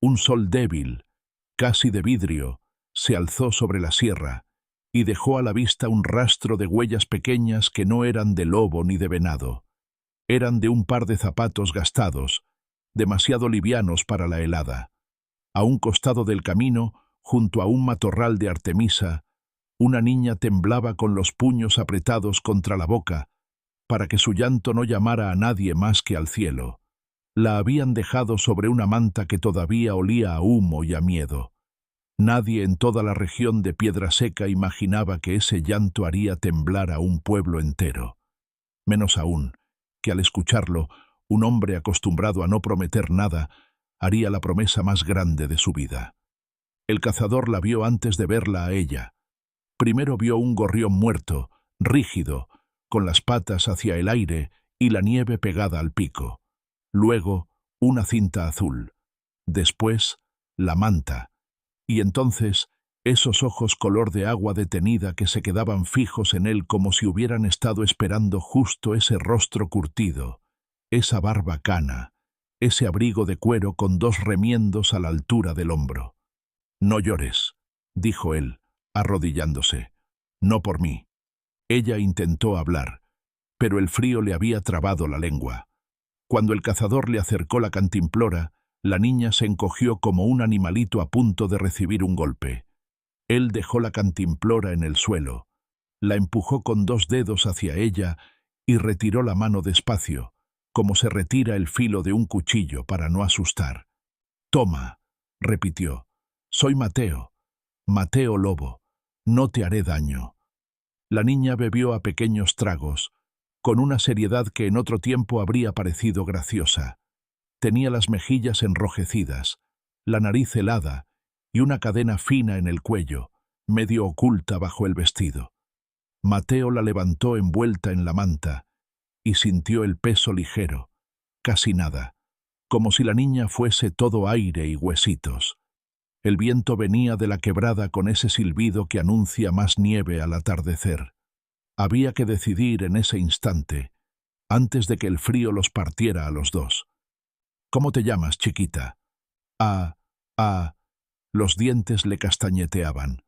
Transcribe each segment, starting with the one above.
Un sol débil, casi de vidrio, se alzó sobre la sierra y dejó a la vista un rastro de huellas pequeñas que no eran de lobo ni de venado. Eran de un par de zapatos gastados, demasiado livianos para la helada. A un costado del camino, junto a un matorral de artemisa, una niña temblaba con los puños apretados contra la boca, para que su llanto no llamara a nadie más que al cielo. La habían dejado sobre una manta que todavía olía a humo y a miedo. Nadie en toda la región de Piedra Seca imaginaba que ese llanto haría temblar a un pueblo entero. Menos aún, que al escucharlo, un hombre acostumbrado a no prometer nada, haría la promesa más grande de su vida. El cazador la vio antes de verla a ella. Primero vio un gorrión muerto, rígido, con las patas hacia el aire y la nieve pegada al pico. Luego, una cinta azul. Después, la manta. Y entonces, esos ojos color de agua detenida que se quedaban fijos en él como si hubieran estado esperando justo ese rostro curtido, esa barba cana, ese abrigo de cuero con dos remiendos a la altura del hombro. «No llores», dijo él, arrodillándose. «No por mí». Ella intentó hablar, pero el frío le había trabado la lengua. Cuando el cazador le acercó la cantimplora, la niña se encogió como un animalito a punto de recibir un golpe. Él dejó la cantimplora en el suelo, la empujó con dos dedos hacia ella y retiró la mano despacio, como se retira el filo de un cuchillo para no asustar. «Toma», repitió. «Soy Mateo. Mateo Lobo. No te haré daño». La niña bebió a pequeños tragos, con una seriedad que en otro tiempo habría parecido graciosa. Tenía las mejillas enrojecidas, la nariz helada y una cadena fina en el cuello, medio oculta bajo el vestido. Mateo la levantó envuelta en la manta y sintió el peso ligero, casi nada, como si la niña fuese todo aire y huesitos. El viento venía de la quebrada con ese silbido que anuncia más nieve al atardecer. Había que decidir en ese instante, antes de que el frío los partiera a los dos. «¿Cómo te llamas, chiquita?» Los dientes le castañeteaban.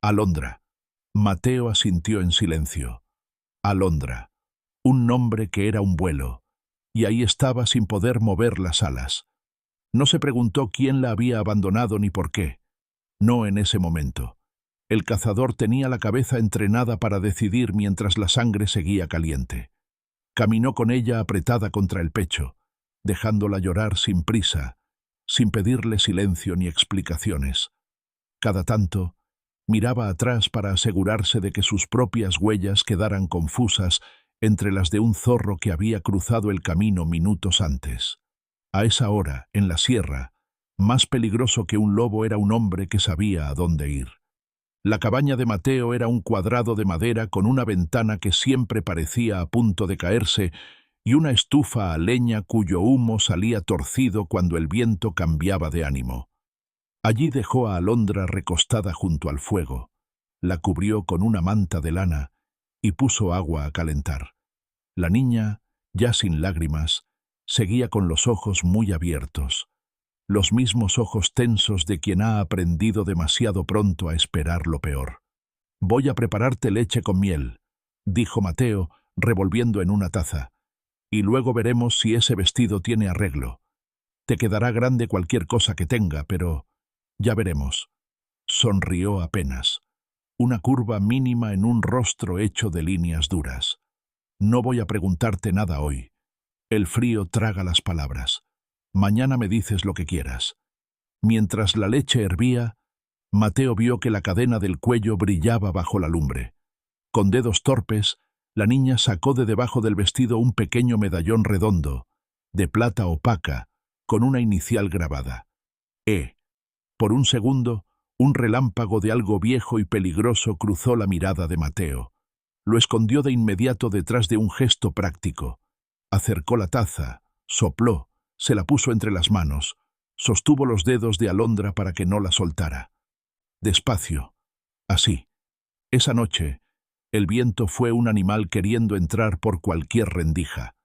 «Alondra». Mateo asintió en silencio. Alondra. Un nombre que era un vuelo. Y ahí estaba sin poder mover las alas. No se preguntó quién la había abandonado ni por qué. No en ese momento. El cazador tenía la cabeza entrenada para decidir mientras la sangre seguía caliente. Caminó con ella apretada contra el pecho, dejándola llorar sin prisa, sin pedirle silencio ni explicaciones. Cada tanto, miraba atrás para asegurarse de que sus propias huellas quedaran confusas entre las de un zorro que había cruzado el camino minutos antes. A esa hora, en la sierra, más peligroso que un lobo era un hombre que sabía a dónde ir. La cabaña de Mateo era un cuadrado de madera con una ventana que siempre parecía a punto de caerse y una estufa a leña cuyo humo salía torcido cuando el viento cambiaba de ánimo. Allí dejó a Alondra recostada junto al fuego, la cubrió con una manta de lana y puso agua a calentar. La niña, ya sin lágrimas, seguía con los ojos muy abiertos, los mismos ojos tensos de quien ha aprendido demasiado pronto a esperar lo peor. «Voy a prepararte leche con miel», dijo Mateo, revolviendo en una taza, «y luego veremos si ese vestido tiene arreglo. Te quedará grande cualquier cosa que tenga, pero ya veremos». Sonrió apenas, una curva mínima en un rostro hecho de líneas duras. «No voy a preguntarte nada hoy. El frío traga las palabras. Mañana me dices lo que quieras». Mientras la leche hervía, Mateo vio que la cadena del cuello brillaba bajo la lumbre. Con dedos torpes, la niña sacó de debajo del vestido un pequeño medallón redondo, de plata opaca, con una inicial grabada. Por un segundo, un relámpago de algo viejo y peligroso cruzó la mirada de Mateo. Lo escondió de inmediato detrás de un gesto práctico. Acercó la taza, sopló, se la puso entre las manos, sostuvo los dedos de Alondra para que no la soltara. Despacio, así. Esa noche, el viento fue un animal queriendo entrar por cualquier rendija.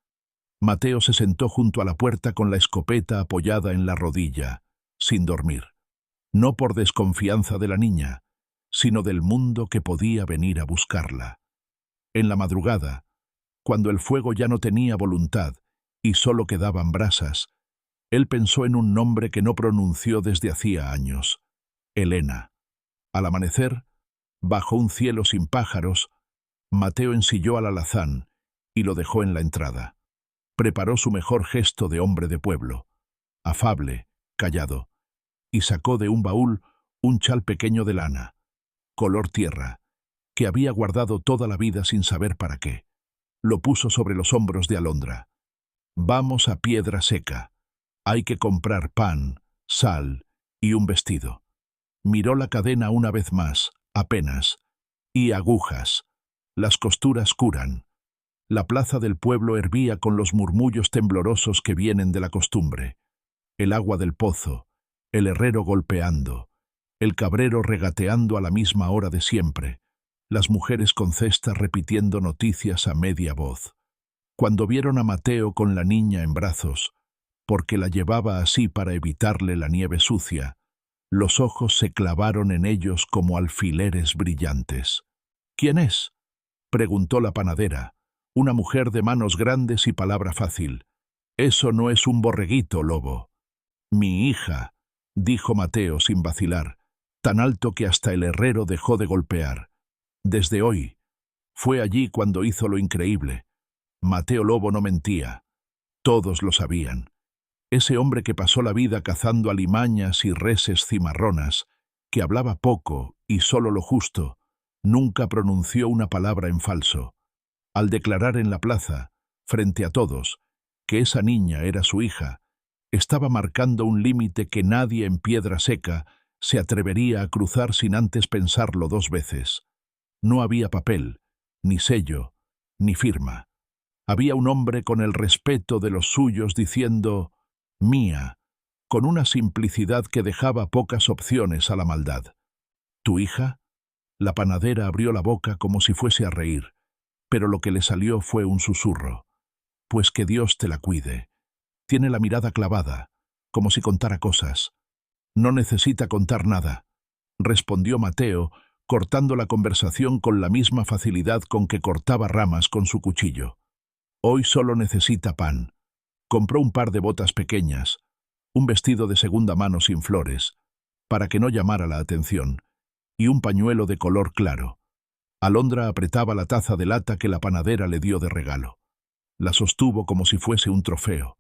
Mateo se sentó junto a la puerta con la escopeta apoyada en la rodilla, sin dormir. No por desconfianza de la niña, sino del mundo que podía venir a buscarla. En la madrugada, cuando el fuego ya no tenía voluntad y solo quedaban brasas, él pensó en un nombre que no pronunció desde hacía años: Elena. Al amanecer, bajo un cielo sin pájaros, Mateo ensilló al alazán y lo dejó en la entrada. Preparó su mejor gesto de hombre de pueblo, afable, callado, y sacó de un baúl un chal pequeño de lana, color tierra, que había guardado toda la vida sin saber para qué. Lo puso sobre los hombros de Alondra. «Vamos a Piedra Seca. Hay que comprar pan, sal y un vestido». Miró la cadena una vez más, apenas, y agujas. Las costuras curan. La plaza del pueblo hervía con los murmullos temblorosos que vienen de la costumbre. El agua del pozo, el herrero golpeando, el cabrero regateando a la misma hora de siempre, las mujeres con cestas repitiendo noticias a media voz. Cuando vieron a Mateo con la niña en brazos, porque la llevaba así para evitarle la nieve sucia, los ojos se clavaron en ellos como alfileres brillantes. «¿Quién es?», preguntó la panadera, una mujer de manos grandes y palabra fácil. «Eso no es un borreguito, lobo». «Mi hija», dijo Mateo sin vacilar, tan alto que hasta el herrero dejó de golpear. «Desde hoy». Fue allí cuando hizo lo increíble. Mateo Lobo no mentía. Todos lo sabían. Ese hombre que pasó la vida cazando alimañas y reses cimarronas, que hablaba poco y solo lo justo, nunca pronunció una palabra en falso. Al declarar en la plaza, frente a todos, que esa niña era su hija, estaba marcando un límite que nadie en Piedra Seca se atrevería a cruzar sin antes pensarlo 2 veces. No había papel, ni sello, ni firma. Había un hombre con el respeto de los suyos diciendo «mía», con una simplicidad que dejaba pocas opciones a la maldad. «¿Tu hija?». La panadera abrió la boca como si fuese a reír, pero lo que le salió fue un susurro. «Pues que Dios te la cuide. Tiene la mirada clavada, como si contara cosas». «No necesita contar nada», respondió Mateo, cortando la conversación con la misma facilidad con que cortaba ramas con su cuchillo. «Hoy solo necesita pan». Compró un par de botas pequeñas, un vestido de segunda mano sin flores, para que no llamara la atención, y un pañuelo de color claro. Alondra apretaba la taza de lata que la panadera le dio de regalo. La sostuvo como si fuese un trofeo.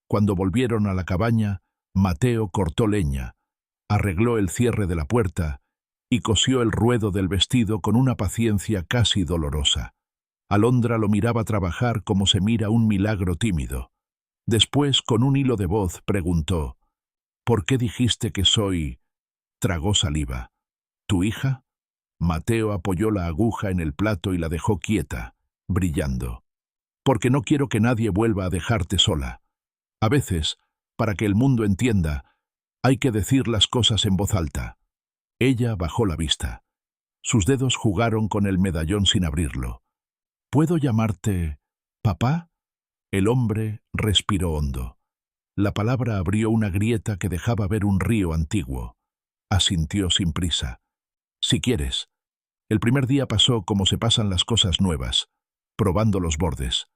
Cuando volvieron a la cabaña, Mateo cortó leña, arregló el cierre de la puerta y cosió el ruedo del vestido con una paciencia casi dolorosa. Alondra lo miraba trabajar como se mira un milagro tímido. Después, con un hilo de voz, preguntó: «¿Por qué dijiste que soy...?» Tragó saliva. «¿Tu hija?». Mateo apoyó la aguja en el plato y la dejó quieta, brillando. «Porque no quiero que nadie vuelva a dejarte sola. A veces, para que el mundo entienda, hay que decir las cosas en voz alta». Ella bajó la vista. Sus dedos jugaron con el medallón sin abrirlo. «¿Puedo llamarte papá?». El hombre respiró hondo. La palabra abrió una grieta que dejaba ver un río antiguo. Asintió sin prisa. «Si quieres». El primer día pasó como se pasan las cosas nuevas, probando los bordes.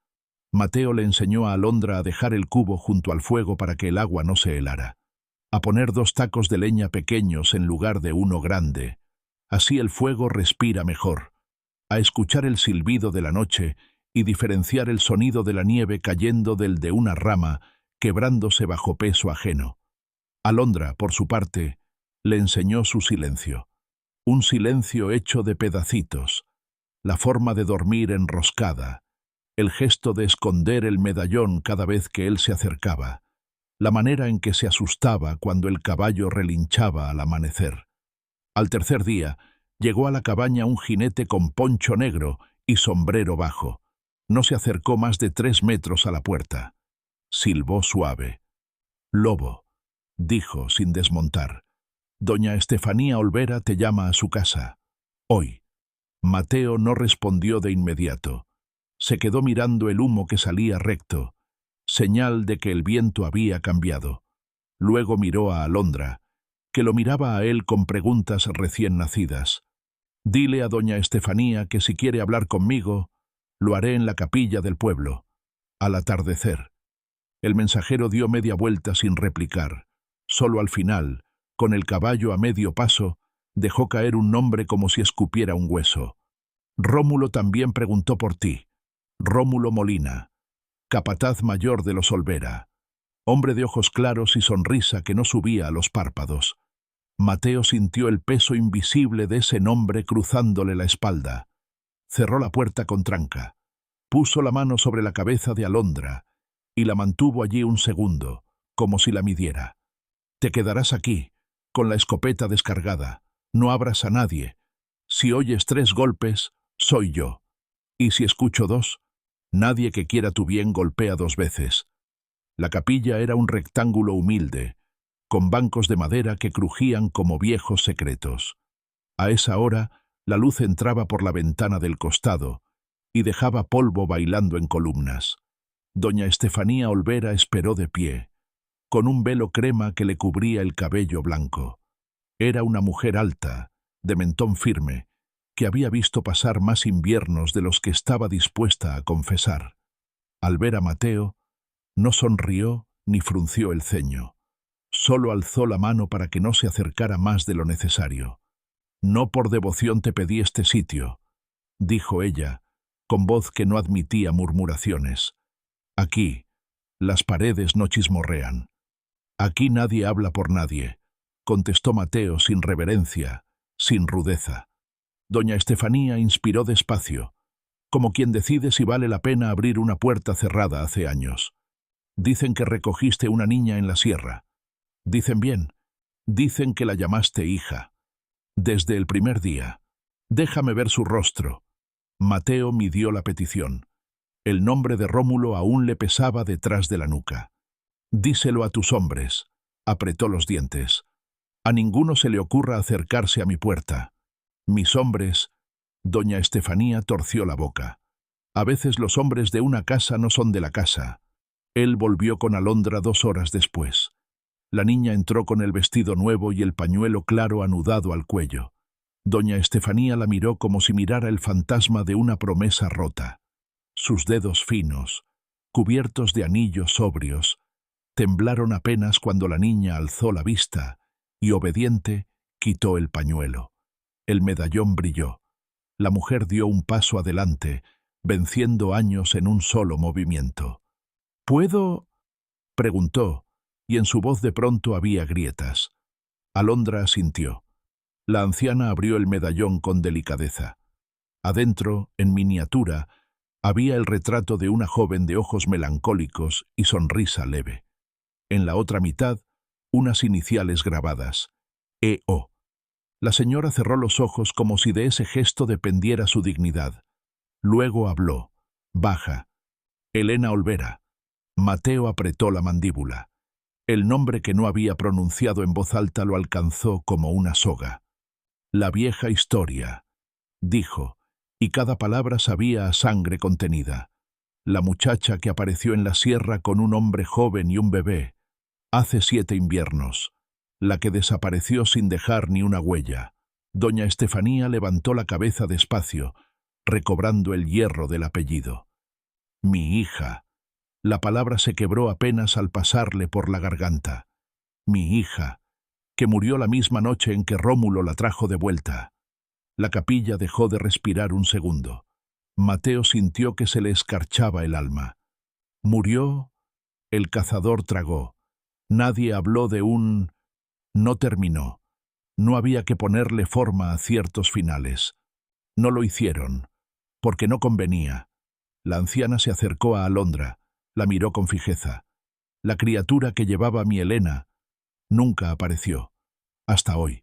Mateo le enseñó a Alondra a dejar el cubo junto al fuego para que el agua no se helara, a poner 2 tacos de leña pequeños en lugar de uno grande. Así el fuego respira mejor. A escuchar el silbido de la noche y diferenciar el sonido de la nieve cayendo del de una rama, quebrándose bajo peso ajeno. Alondra, por su parte, le enseñó su silencio. Un silencio hecho de pedacitos, la forma de dormir enroscada, el gesto de esconder el medallón cada vez que él se acercaba, la manera en que se asustaba cuando el caballo relinchaba al amanecer. Al tercer día, llegó a la cabaña un jinete con poncho negro y sombrero bajo. No se acercó más de 3 metros a la puerta. Silbó suave. «Lobo», dijo sin desmontar. «Doña Estefanía Olvera te llama a su casa. Hoy». Mateo no respondió de inmediato. Se quedó mirando el humo que salía recto, señal de que el viento había cambiado. Luego miró a Alondra, que lo miraba a él con preguntas recién nacidas. «Dile a doña Estefanía que si quiere hablar conmigo, lo haré en la capilla del pueblo, al atardecer». El mensajero dio media vuelta sin replicar. Solo al final, con el caballo a medio paso, dejó caer un nombre como si escupiera un hueso. «Rómulo también preguntó por ti. Rómulo Molina, capataz mayor de los Olvera, hombre de ojos claros y sonrisa que no subía a los párpados». Mateo sintió el peso invisible de ese nombre cruzándole la espalda. Cerró la puerta con tranca. Puso la mano sobre la cabeza de Alondra y la mantuvo allí un segundo, como si la midiera. «Te quedarás aquí, con la escopeta descargada. No abras a nadie. Si oyes 3 golpes, soy yo. Y si escucho 2, nadie que quiera tu bien golpea 2 veces». La capilla era un rectángulo humilde, con bancos de madera que crujían como viejos secretos. A esa hora, la luz entraba por la ventana del costado y dejaba polvo bailando en columnas. Doña Estefanía Olvera esperó de pie, con un velo crema que le cubría el cabello blanco. Era una mujer alta, de mentón firme, que había visto pasar más inviernos de los que estaba dispuesta a confesar. Al ver a Mateo, no sonrió ni frunció el ceño. Solo alzó la mano para que no se acercara más de lo necesario. «No por devoción te pedí este sitio», dijo ella, con voz que no admitía murmuraciones. «Aquí, las paredes no chismorrean. Aquí nadie habla por nadie», contestó Mateo sin reverencia, sin rudeza. Doña Estefanía inspiró despacio, como quien decide si vale la pena abrir una puerta cerrada hace años. «Dicen que recogiste una niña en la sierra. Dicen bien. Dicen que la llamaste hija. Desde el primer día. Déjame ver su rostro». Mateo midió la petición. El nombre de Rómulo aún le pesaba detrás de la nuca. «Díselo a tus hombres», apretó los dientes. «A ninguno se le ocurra acercarse a mi puerta. Mis hombres». Doña Estefanía torció la boca. «A veces los hombres de una casa no son de la casa». Él volvió con Alondra 2 horas después. La niña entró con el vestido nuevo y el pañuelo claro anudado al cuello. Doña Estefanía la miró como si mirara el fantasma de una promesa rota. Sus dedos finos, cubiertos de anillos sobrios, temblaron apenas cuando la niña alzó la vista y, obediente, quitó el pañuelo. El medallón brilló. La mujer dio un paso adelante, venciendo años en un solo movimiento. «¿Puedo?», preguntó, y en su voz de pronto había grietas. Alondra asintió. La anciana abrió el medallón con delicadeza. Adentro, en miniatura, había el retrato de una joven de ojos melancólicos y sonrisa leve. En la otra mitad, unas iniciales grabadas: E.O. La señora cerró los ojos como si de ese gesto dependiera su dignidad. Luego habló, baja: «Elena Olvera». Mateo apretó la mandíbula. El nombre que no había pronunciado en voz alta lo alcanzó como una soga. «La vieja historia», dijo, y cada palabra sabía a sangre contenida. «La muchacha que apareció en la sierra con un hombre joven y un bebé, hace 7 inviernos. La que desapareció sin dejar ni una huella». Doña Estefanía levantó la cabeza despacio, recobrando el hierro del apellido. «Mi hija». La palabra se quebró apenas al pasarle por la garganta. «Mi hija, que murió la misma noche en que Rómulo la trajo de vuelta». La capilla dejó de respirar un segundo. Mateo sintió que se le escarchaba el alma. «¿Murió?». El cazador tragó. Nadie habló de un... No terminó. No había que ponerle forma a ciertos finales. No lo hicieron, porque no convenía. La anciana se acercó a Alondra. La miró con fijeza. La criatura que llevaba mi Elena nunca apareció, hasta hoy.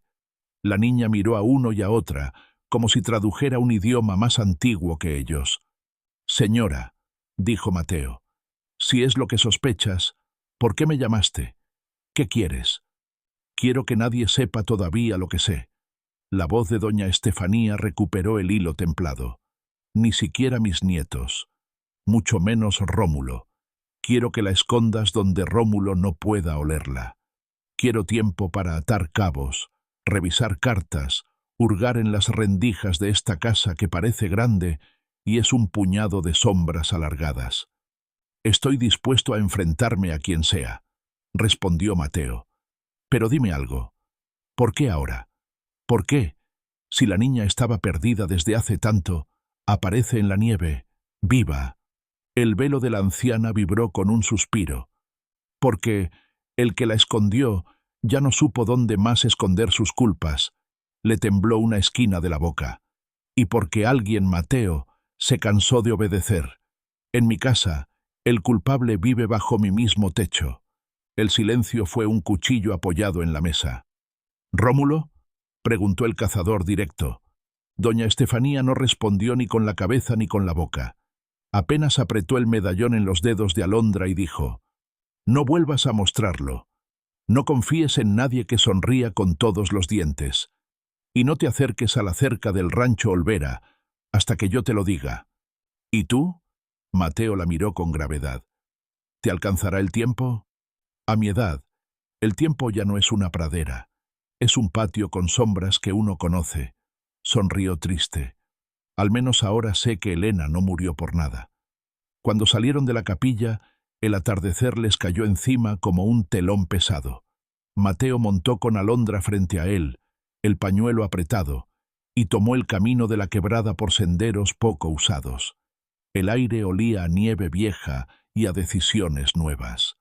La niña miró a uno y a otra, como si tradujera un idioma más antiguo que ellos. «Señora», dijo Mateo, «si es lo que sospechas, ¿por qué me llamaste? ¿Qué quieres?». «Quiero que nadie sepa todavía lo que sé». La voz de doña Estefanía recuperó el hilo templado. «Ni siquiera mis nietos, mucho menos Rómulo. Quiero que la escondas donde Rómulo no pueda olerla». Quiero tiempo para atar cabos, revisar cartas, hurgar en las rendijas de esta casa que parece grande y es un puñado de sombras alargadas. Estoy dispuesto a enfrentarme a quien sea, respondió Mateo. Pero dime algo. ¿Por qué ahora? ¿Por qué, si la niña estaba perdida desde hace tanto, aparece en la nieve, viva? El velo de la anciana vibró con un suspiro. Porque el que la escondió ya no supo dónde más esconder sus culpas. Le tembló una esquina de la boca. Y porque alguien, Mateo, se cansó de obedecer. En mi casa, el culpable vive bajo mi mismo techo. El silencio fue un cuchillo apoyado en la mesa. ¿Rómulo?, preguntó el cazador directo. Doña Estefanía no respondió ni con la cabeza ni con la boca. Apenas apretó el medallón en los dedos de Alondra y dijo: «No vuelvas a mostrarlo. No confíes en nadie que sonría con todos los dientes. Y no te acerques a la cerca del rancho Olvera hasta que yo te lo diga». «¿Y tú?», Mateo la miró con gravedad. «¿Te alcanzará el tiempo?» «A mi edad, el tiempo ya no es una pradera. Es un patio con sombras que uno conoce», sonrió triste. «Al menos ahora sé que Elena no murió por nada». Cuando salieron de la capilla, el atardecer les cayó encima como un telón pesado. Mateo montó con Alondra frente a él, el pañuelo apretado, y tomó el camino de la quebrada por senderos poco usados. El aire olía a nieve vieja y a decisiones nuevas.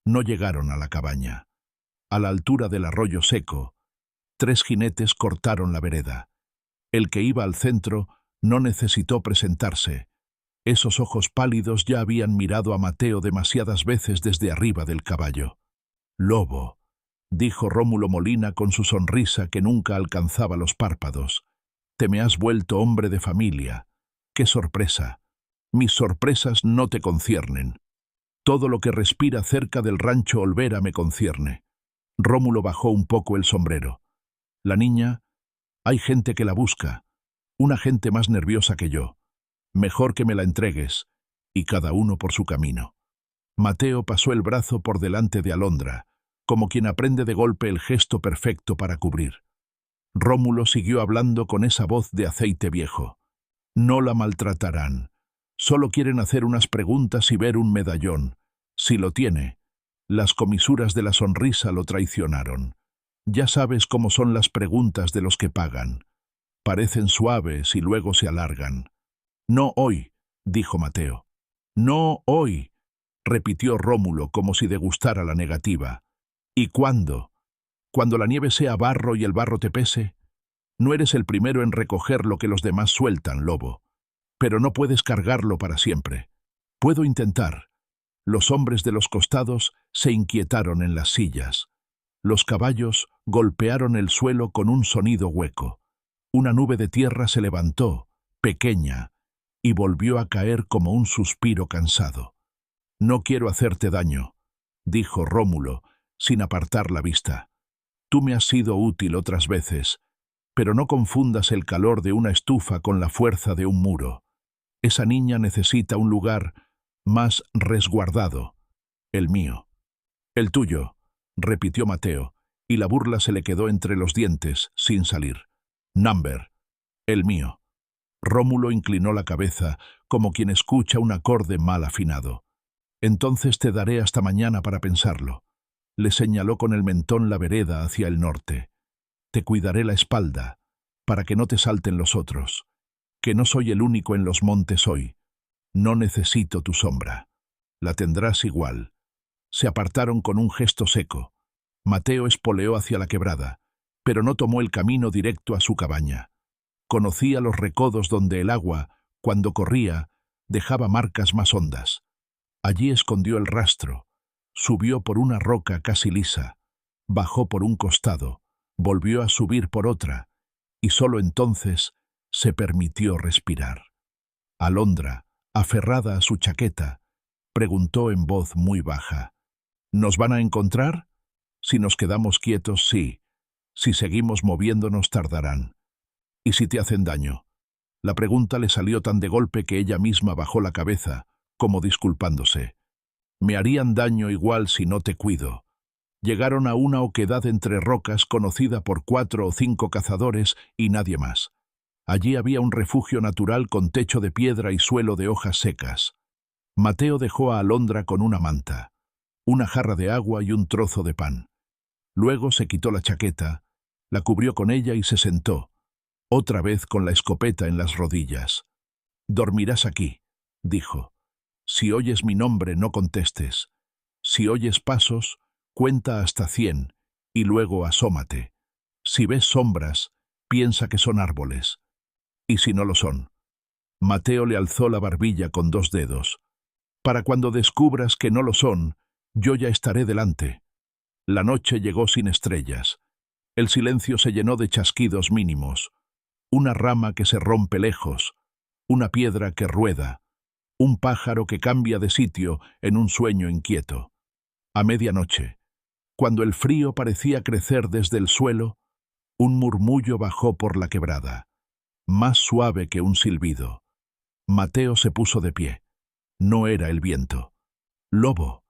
No llegaron a la cabaña. A la altura del arroyo seco, 3 jinetes cortaron la vereda. El que iba al centro no necesitó presentarse. Esos ojos pálidos ya habían mirado a Mateo demasiadas veces desde arriba del caballo. «Lobo», dijo Rómulo Molina con su sonrisa que nunca alcanzaba los párpados. «Te me has vuelto hombre de familia. ¡Qué sorpresa! Mis sorpresas no te conciernen. Todo lo que respira cerca del rancho Olvera me concierne». Rómulo bajó un poco el sombrero. «La niña, hay gente que la busca, una gente más nerviosa que yo. Mejor que me la entregues, y cada uno por su camino». Mateo pasó el brazo por delante de Alondra, como quien aprende de golpe el gesto perfecto para cubrir. Rómulo siguió hablando con esa voz de aceite viejo. «No la maltratarán. Solo quieren hacer unas preguntas y ver un medallón. Si lo tiene, las comisuras de la sonrisa lo traicionaron. Ya sabes cómo son las preguntas de los que pagan. Parecen suaves y luego se alargan». «No hoy», dijo Mateo. «No hoy», repitió Rómulo como si degustara la negativa. «¿Y cuándo? ¿Cuando la nieve sea barro y el barro te pese? No eres el primero en recoger lo que los demás sueltan, lobo. Pero no puedes cargarlo para siempre. Puedo intentar». Los hombres de los costados se inquietaron en las sillas. Los caballos golpearon el suelo con un sonido hueco. Una nube de tierra se levantó, pequeña, y volvió a caer como un suspiro cansado. «No quiero hacerte daño», dijo Rómulo, sin apartar la vista. «Tú me has sido útil otras veces, pero no confundas el calor de una estufa con la fuerza de un muro. Esa niña necesita un lugar más resguardado. El mío». «El tuyo», repitió Mateo, y la burla se le quedó entre los dientes, sin salir. «Number». «El mío». Rómulo inclinó la cabeza, como quien escucha un acorde mal afinado. «Entonces te daré hasta mañana para pensarlo». Le señaló con el mentón la vereda hacia el norte. «Te cuidaré la espalda, para que no te salten los otros. Que no soy el único en los montes hoy. No necesito tu sombra. La tendrás igual». Se apartaron con un gesto seco. Mateo espoleó hacia la quebrada, pero no tomó el camino directo a su cabaña. Conocía los recodos donde el agua, cuando corría, dejaba marcas más hondas. Allí escondió el rastro, subió por una roca casi lisa, bajó por un costado, volvió a subir por otra, y solo entonces se permitió respirar. Alondra, aferrada a su chaqueta, preguntó en voz muy baja: «¿Nos van a encontrar? Si nos quedamos quietos, sí. Si seguimos moviéndonos, tardarán. ¿Y si te hacen daño?». La pregunta le salió tan de golpe que ella misma bajó la cabeza, como disculpándose. «Me harían daño igual si no te cuido». Llegaron a una oquedad entre rocas conocida por 4 o 5 cazadores y nadie más. Allí había un refugio natural con techo de piedra y suelo de hojas secas. Mateo dejó a Alondra con una manta, una jarra de agua y un trozo de pan. Luego se quitó la chaqueta, la cubrió con ella y se sentó, otra vez con la escopeta en las rodillas. «Dormirás aquí», dijo. «Si oyes mi nombre, no contestes. Si oyes pasos, cuenta hasta 100 y luego asómate. Si ves sombras, piensa que son árboles. Y si no lo son». Mateo le alzó la barbilla con 2 dedos. «Para cuando descubras que no lo son, yo ya estaré delante». La noche llegó sin estrellas. El silencio se llenó de chasquidos mínimos. Una rama que se rompe lejos, una piedra que rueda, un pájaro que cambia de sitio en un sueño inquieto. A medianoche, cuando el frío parecía crecer desde el suelo, un murmullo bajó por la quebrada, más suave que un silbido. Mateo se puso de pie. No era el viento. «Lobo»,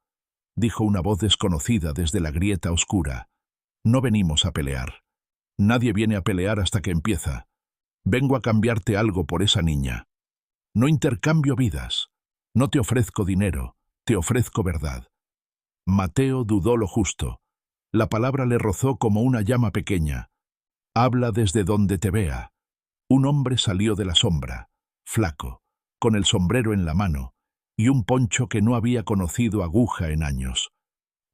dijo una voz desconocida desde la grieta oscura. «No venimos a pelear. Nadie viene a pelear hasta que empieza. Vengo a cambiarte algo por esa niña. No intercambio vidas. No te ofrezco dinero, te ofrezco verdad». Mateo dudó lo justo. La palabra le rozó como una llama pequeña. «Habla desde donde te vea». Un hombre salió de la sombra, flaco, con el sombrero en la mano, y un poncho que no había conocido aguja en años.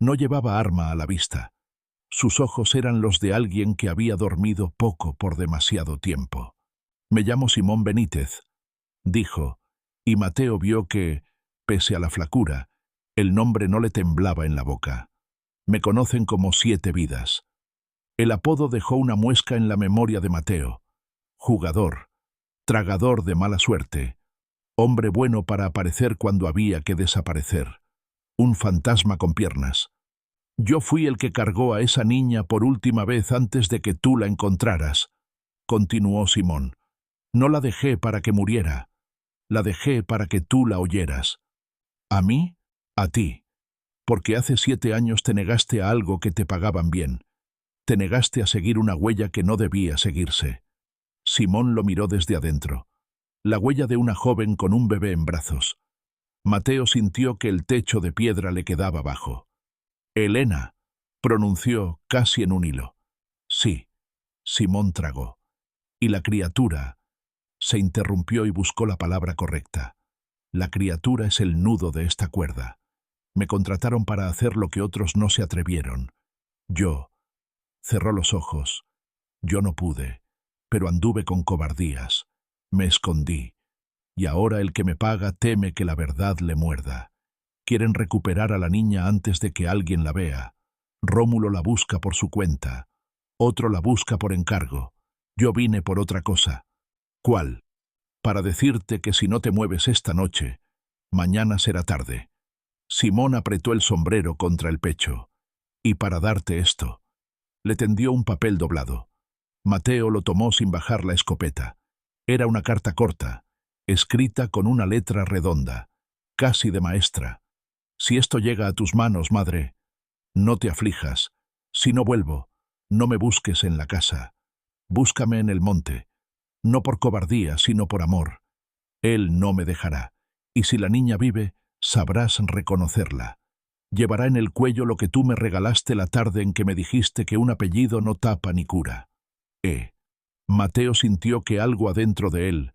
No llevaba arma a la vista. Sus ojos eran los de alguien que había dormido poco por demasiado tiempo. «Me llamo Simón Benítez», dijo, y Mateo vio que, pese a la flacura, el nombre no le temblaba en la boca. «Me conocen como 7 vidas». El apodo dejó una muesca en la memoria de Mateo. Jugador, tragador de mala suerte, hombre bueno para aparecer cuando había que desaparecer, un fantasma con piernas. «Yo fui el que cargó a esa niña por última vez antes de que tú la encontraras», continuó Simón. «No la dejé para que muriera, la dejé para que tú la oyeras». «¿A mí?» «A ti, porque hace 7 años te negaste a algo que te pagaban bien. Te negaste a seguir una huella que no debía seguirse». Simón lo miró desde adentro. La huella de una joven con un bebé en brazos. Mateo sintió que el techo de piedra le quedaba bajo. «Elena», pronunció casi en un hilo. «Sí». Simón tragó. «Y la criatura», se interrumpió y buscó la palabra correcta. «La criatura es el nudo de esta cuerda. Me contrataron para hacer lo que otros no se atrevieron. Yo». Cerró los ojos. «Yo no pude, pero anduve con cobardías. Me escondí. Y ahora el que me paga teme que la verdad le muerda. Quieren recuperar a la niña antes de que alguien la vea. Rómulo la busca por su cuenta. Otro la busca por encargo. Yo vine por otra cosa». «¿Cuál?» «Para decirte que si no te mueves esta noche, mañana será tarde». Simón apretó el sombrero contra el pecho. «Y para darte esto». Le tendió un papel doblado. Mateo lo tomó sin bajar la escopeta. Era una carta corta, escrita con una letra redonda, casi de maestra. «Si esto llega a tus manos, madre, no te aflijas. Si no vuelvo, no me busques en la casa. Búscame en el monte, no por cobardía, sino por amor. Él no me dejará, y si la niña vive, sabrás reconocerla. Llevará en el cuello lo que tú me regalaste la tarde en que me dijiste que un apellido no tapa ni cura». Mateo sintió que algo adentro de él,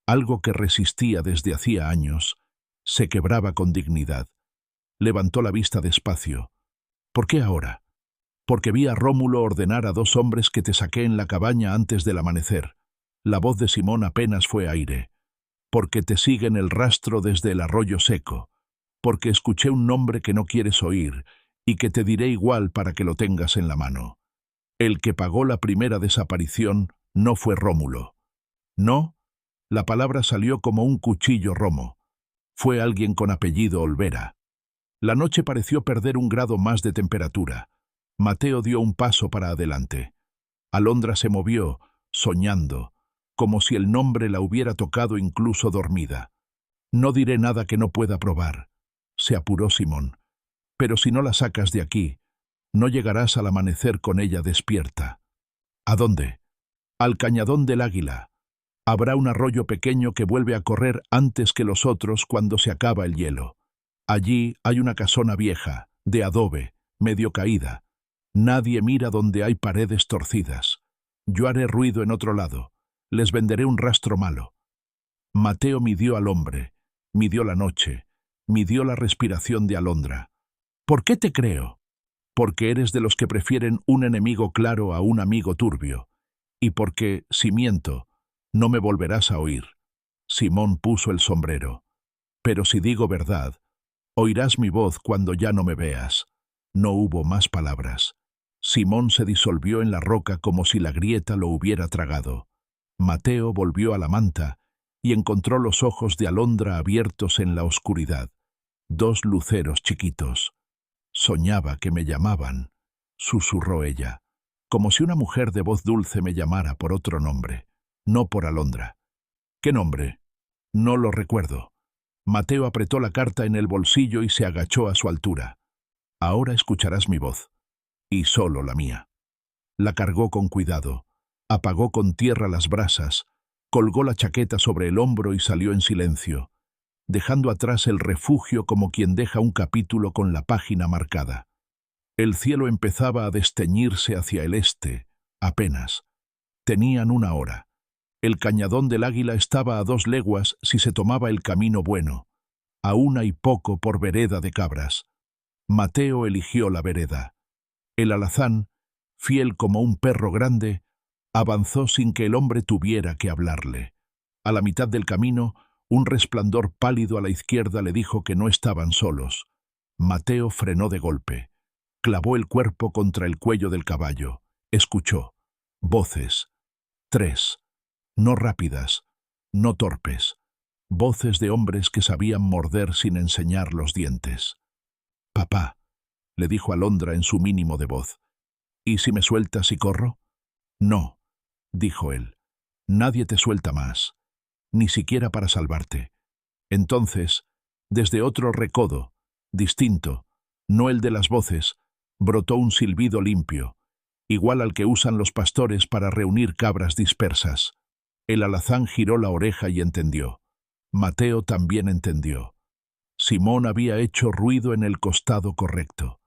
algo que resistía desde hacía años, se quebraba con dignidad. Levantó la vista despacio. «¿Por qué ahora?» «Porque vi a Rómulo ordenar a 2 hombres que te saqué en la cabaña antes del amanecer». La voz de Simón apenas fue aire. «Porque te siguen el rastro desde el arroyo seco. Porque escuché un nombre que no quieres oír y que te diré igual para que lo tengas en la mano. El que pagó la primera desaparición no fue Rómulo. No, la palabra salió como un cuchillo romo. Fue alguien con apellido Olvera». La noche pareció perder 1 grado más de temperatura. Mateo dio un paso para adelante. Alondra se movió, soñando, como si el nombre la hubiera tocado incluso dormida. «No diré nada que no pueda probar», se apuró Simón. «Pero si no la sacas de aquí, No llegarás al amanecer con ella despierta. ¿A dónde? Al Cañadón del Águila. Habrá un arroyo pequeño que vuelve a correr antes que los otros cuando se acaba el hielo. Allí hay una casona vieja, de adobe, medio caída. Nadie mira donde hay paredes torcidas. Yo haré ruido en otro lado. Les venderé un rastro malo. Mateo midió al hombre, midió la noche, midió la respiración de Alondra. ¿Por qué te creo? Porque eres de los que prefieren un enemigo claro a un amigo turbio. Y porque, si miento, no me volverás a oír. Simón puso el sombrero. Pero si digo verdad, oirás mi voz cuando ya no me veas. No hubo más palabras. Simón se disolvió en la roca como si la grieta lo hubiera tragado. Mateo volvió a la manta y encontró los ojos de Alondra abiertos en la oscuridad. Dos luceros chiquitos. Soñaba que me llamaban, susurró ella, como si una mujer de voz dulce me llamara por otro nombre, no por Alondra. ¿Qué nombre? No lo recuerdo. Mateo apretó la carta en el bolsillo y se agachó a su altura. Ahora escucharás mi voz, y solo la mía. La cargó con cuidado, apagó con tierra las brasas, colgó la chaqueta sobre el hombro y salió en silencio, dejando atrás el refugio como quien deja un capítulo con la página marcada. El cielo empezaba a desteñirse hacia el este, apenas. Tenían 1 hora. El Cañadón del Águila estaba a 2 leguas si se tomaba el camino bueno, a 1 y poco por vereda de cabras. Mateo eligió la vereda. El alazán, fiel como un perro grande, avanzó sin que el hombre tuviera que hablarle. A la mitad del camino, un resplandor pálido a la izquierda le dijo que no estaban solos. Mateo frenó de golpe. Clavó el cuerpo contra el cuello del caballo. Escuchó. Voces. 3. No rápidas, no torpes. Voces de hombres que sabían morder sin enseñar los dientes. «Papá», le dijo Alondra en su mínimo de voz. «¿Y si me sueltas y corro?» «No», dijo él. «Nadie te suelta más, ni siquiera para salvarte». Entonces, desde otro recodo, distinto, no el de las voces, brotó un silbido limpio, igual al que usan los pastores para reunir cabras dispersas. El alazán giró la oreja y entendió. Mateo también entendió. Simón había hecho ruido en el costado correcto.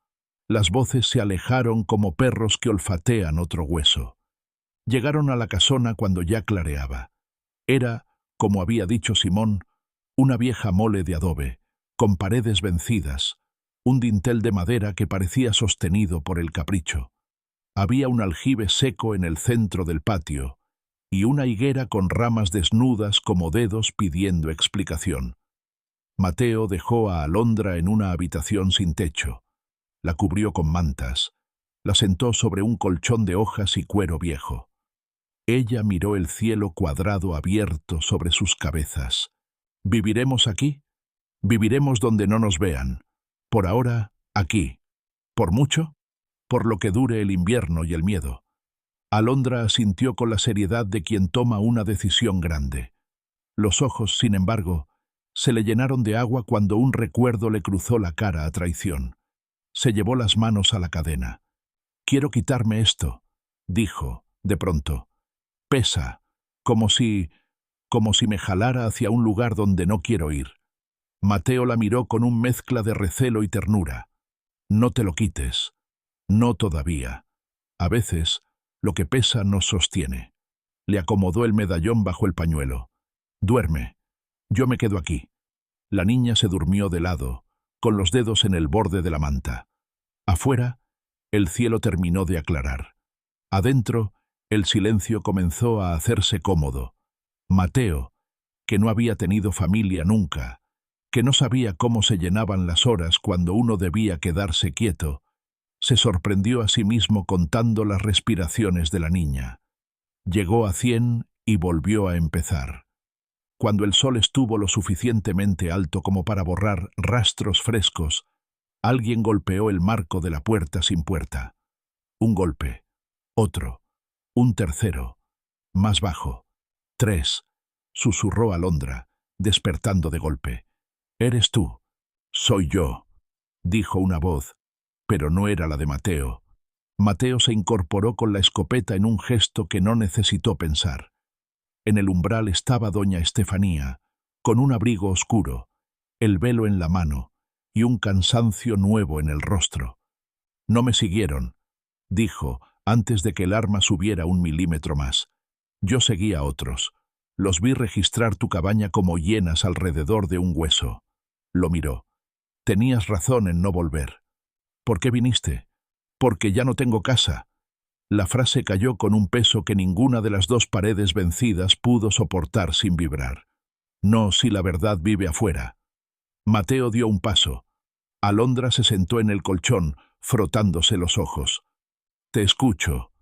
Las voces se alejaron como perros que olfatean otro hueso. Llegaron a la casona cuando ya clareaba. Era, como había dicho Simón, una vieja mole de adobe, con paredes vencidas, un dintel de madera que parecía sostenido por el capricho. Había un aljibe seco en el centro del patio, y una higuera con ramas desnudas como dedos pidiendo explicación. Mateo dejó a Alondra en una habitación sin techo. La cubrió con mantas. La sentó sobre un colchón de hojas y cuero viejo. Ella miró el cielo cuadrado abierto sobre sus cabezas. ¿Viviremos aquí? Viviremos donde no nos vean. Por ahora, aquí. ¿Por mucho? Por lo que dure el invierno y el miedo. Alondra asintió con la seriedad de quien toma una decisión grande. Los ojos, sin embargo, se le llenaron de agua cuando un recuerdo le cruzó la cara a traición. Se llevó las manos a la cadena. «Quiero quitarme esto», dijo, de pronto. «Pesa, como si me jalara hacia un lugar donde no quiero ir». Mateo la miró con un mezcla de recelo y ternura. «No te lo quites. No todavía. A veces, lo que pesa nos sostiene». Le acomodó el medallón bajo el pañuelo. «Duerme. Yo me quedo aquí». La niña se durmió de lado, con los dedos en el borde de la manta. Afuera, el cielo terminó de aclarar. Adentro, el silencio comenzó a hacerse cómodo. Mateo, que no había tenido familia nunca, que no sabía cómo se llenaban las horas cuando uno debía quedarse quieto, se sorprendió a sí mismo contando las respiraciones de la niña. Llegó a 100 y volvió a empezar. Cuando el sol estuvo lo suficientemente alto como para borrar rastros frescos, alguien golpeó el marco de la puerta sin puerta. Un golpe, otro, un tercero, más bajo. 3, susurró Alondra, despertando de golpe. «¿Eres tú?» «Soy yo», dijo una voz, pero no era la de Mateo. Mateo se incorporó con la escopeta en un gesto que no necesitó pensar. En el umbral estaba doña Estefanía, con un abrigo oscuro, el velo en la mano y un cansancio nuevo en el rostro. «No me siguieron», dijo, antes de que el arma subiera 1 milímetro más. «Yo seguí a otros. Los vi registrar tu cabaña como hienas alrededor de un hueso». Lo miró. «Tenías razón en no volver». «¿Por qué viniste?» «Porque ya no tengo casa». La frase cayó con un peso que ninguna de las dos paredes vencidas pudo soportar sin vibrar. «No, si la verdad vive afuera». Mateo dio un paso. Alondra se sentó en el colchón, frotándose los ojos. «Te escucho».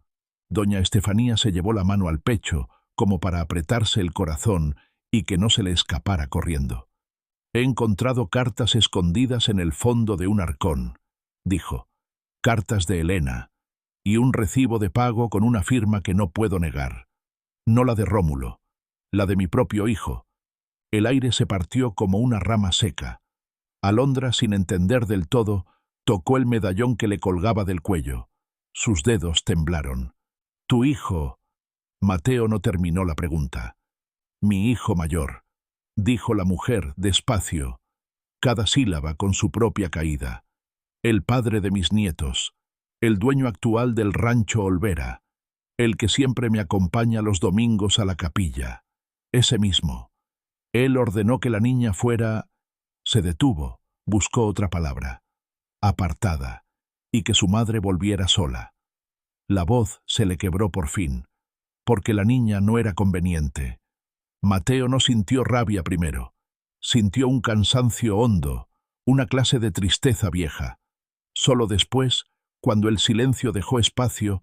Doña Estefanía se llevó la mano al pecho, como para apretarse el corazón y que no se le escapara corriendo. «He encontrado cartas escondidas en el fondo de un arcón», dijo. «Cartas de Elena, y un recibo de pago con una firma que no puedo negar. No la de Rómulo, la de mi propio hijo». El aire se partió como una rama seca. Alondra, sin entender del todo, tocó el medallón que le colgaba del cuello. Sus dedos temblaron. «Tu hijo». Mateo no terminó la pregunta. «Mi hijo mayor», dijo la mujer despacio, cada sílaba con su propia caída. «El padre de mis nietos, el dueño actual del rancho Olvera, el que siempre me acompaña los domingos a la capilla, ese mismo. Él ordenó que la niña fuera...». Se detuvo, buscó otra palabra. «Apartada», y que su madre volviera sola. La voz se le quebró por fin, porque la niña no era conveniente. Mateo no sintió rabia primero. Sintió un cansancio hondo, una clase de tristeza vieja. Solo después, cuando el silencio dejó espacio,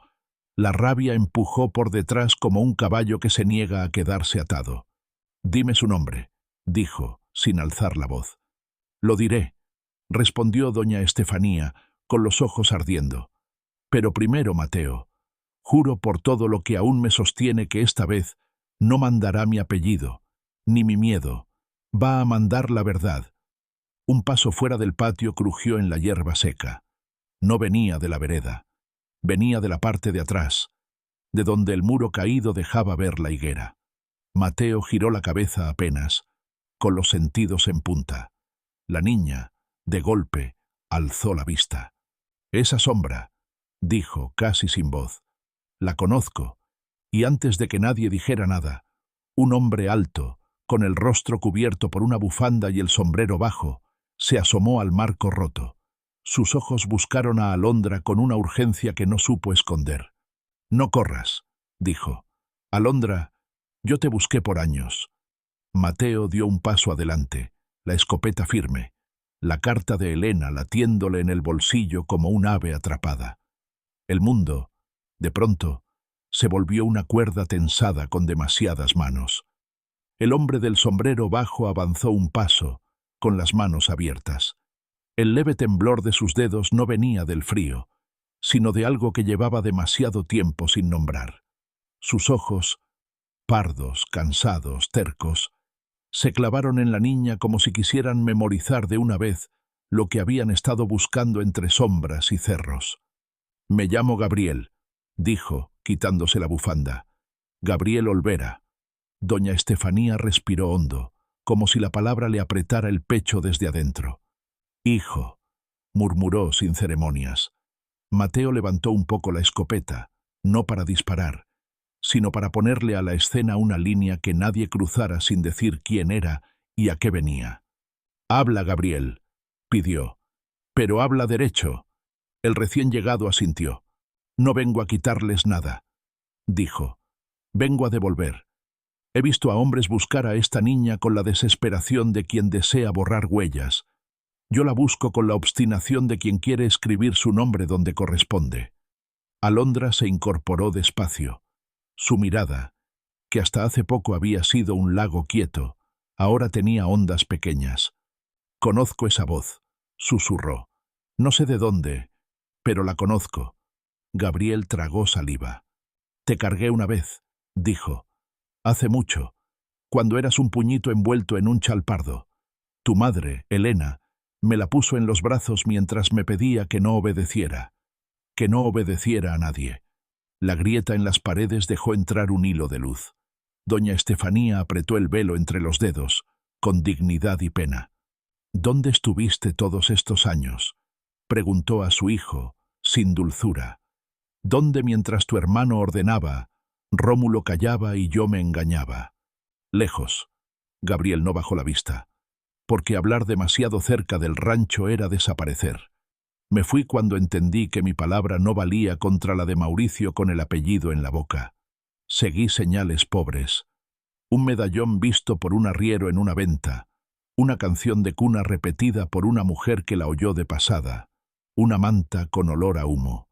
la rabia empujó por detrás como un caballo que se niega a quedarse atado. «Dime su nombre», dijo, sin alzar la voz. «Lo diré», respondió doña Estefanía, con los ojos ardiendo. «Pero primero, Mateo, juro por todo lo que aún me sostiene que esta vez no mandará mi apellido, ni mi miedo. Va a mandar la verdad». Un paso fuera del patio crujió en la hierba seca. No venía de la vereda. Venía de la parte de atrás, de donde el muro caído dejaba ver la higuera. Mateo giró la cabeza apenas, con los sentidos en punta. La niña, de golpe, alzó la vista. «Esa sombra», dijo casi sin voz. «La conozco», y antes de que nadie dijera nada, un hombre alto, con el rostro cubierto por una bufanda y el sombrero bajo, se asomó al marco roto. Sus ojos buscaron a Alondra con una urgencia que no supo esconder. «No corras», dijo. «Alondra, yo te busqué por años». Mateo dio un paso adelante, la escopeta firme, la carta de Elena latiéndole en el bolsillo como un ave atrapada. El mundo, de pronto, se volvió una cuerda tensada con demasiadas manos. El hombre del sombrero bajo avanzó un paso, con las manos abiertas. El leve temblor de sus dedos no venía del frío, sino de algo que llevaba demasiado tiempo sin nombrar. Sus ojos, pardos, cansados, tercos, se clavaron en la niña como si quisieran memorizar de una vez lo que habían estado buscando entre sombras y cerros. «Me llamo Gabriel», dijo, quitándose la bufanda. «Gabriel Olvera». Doña Estefanía respiró hondo, como si la palabra le apretara el pecho desde adentro. «Hijo», murmuró sin ceremonias. Mateo levantó un poco la escopeta, no para disparar, sino para ponerle a la escena una línea que nadie cruzara sin decir quién era y a qué venía. «Habla, Gabriel», pidió. «Pero habla derecho». El recién llegado asintió. «No vengo a quitarles nada», dijo. «Vengo a devolver. He visto a hombres buscar a esta niña con la desesperación de quien desea borrar huellas. Yo la busco con la obstinación de quien quiere escribir su nombre donde corresponde». Alondra se incorporó despacio. Su mirada, que hasta hace poco había sido un lago quieto, ahora tenía ondas pequeñas. «Conozco esa voz», susurró. «No sé de dónde, pero la conozco». Gabriel tragó saliva. «Te cargué una vez», dijo. «Hace mucho, cuando eras un puñito envuelto en un chal pardo. Tu madre, Elena, Me la puso en los brazos mientras me pedía que no obedeciera a nadie. La grieta en las paredes dejó entrar un hilo de luz. Doña Estefanía apretó el velo entre los dedos, con dignidad y pena. —¿Dónde estuviste todos estos años? —preguntó a su hijo, sin dulzura. —¿Dónde mientras tu hermano ordenaba, Rómulo callaba y yo me engañaba? Lejos. Gabriel no bajó la vista, porque hablar demasiado cerca del rancho era desaparecer. Me fui cuando entendí que mi palabra no valía contra la de Mauricio con el apellido en la boca. Seguí señales pobres. Un medallón visto por un arriero en una venta, una canción de cuna repetida por una mujer que la oyó de pasada, una manta con olor a humo.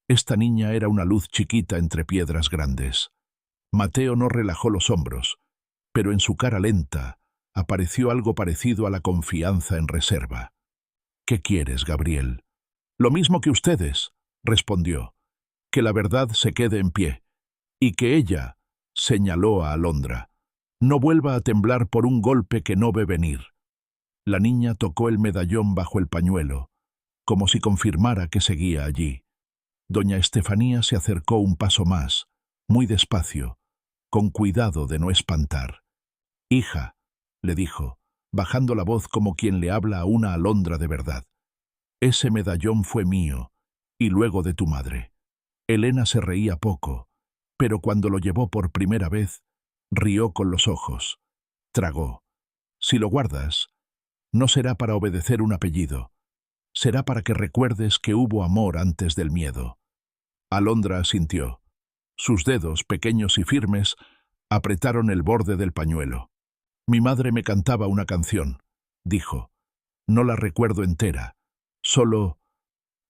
Esta niña era una luz chiquita entre piedras grandes. Mateo no relajó los hombros, pero en su cara lenta apareció algo parecido a la confianza en reserva. —¿Qué quieres, Gabriel? —Lo mismo que ustedes —respondió—, que la verdad se quede en pie, y que ella, señaló a Alondra, no vuelva a temblar por un golpe que no ve venir. La niña tocó el medallón bajo el pañuelo, como si confirmara que seguía allí. Doña Estefanía se acercó un paso más, muy despacio, con cuidado de no espantar. —Hija —le dijo, bajando la voz como quien le habla a una alondra de verdad—, ese medallón fue mío, y luego de tu madre. Elena se reía poco, pero cuando lo llevó por primera vez, rió con los ojos. Tragó. Si lo guardas, no será para obedecer un apellido, será para que recuerdes que hubo amor antes del miedo. Alondra asintió. Sus dedos, pequeños y firmes, apretaron el borde del pañuelo. Mi madre me cantaba una canción, dijo. No la recuerdo entera, solo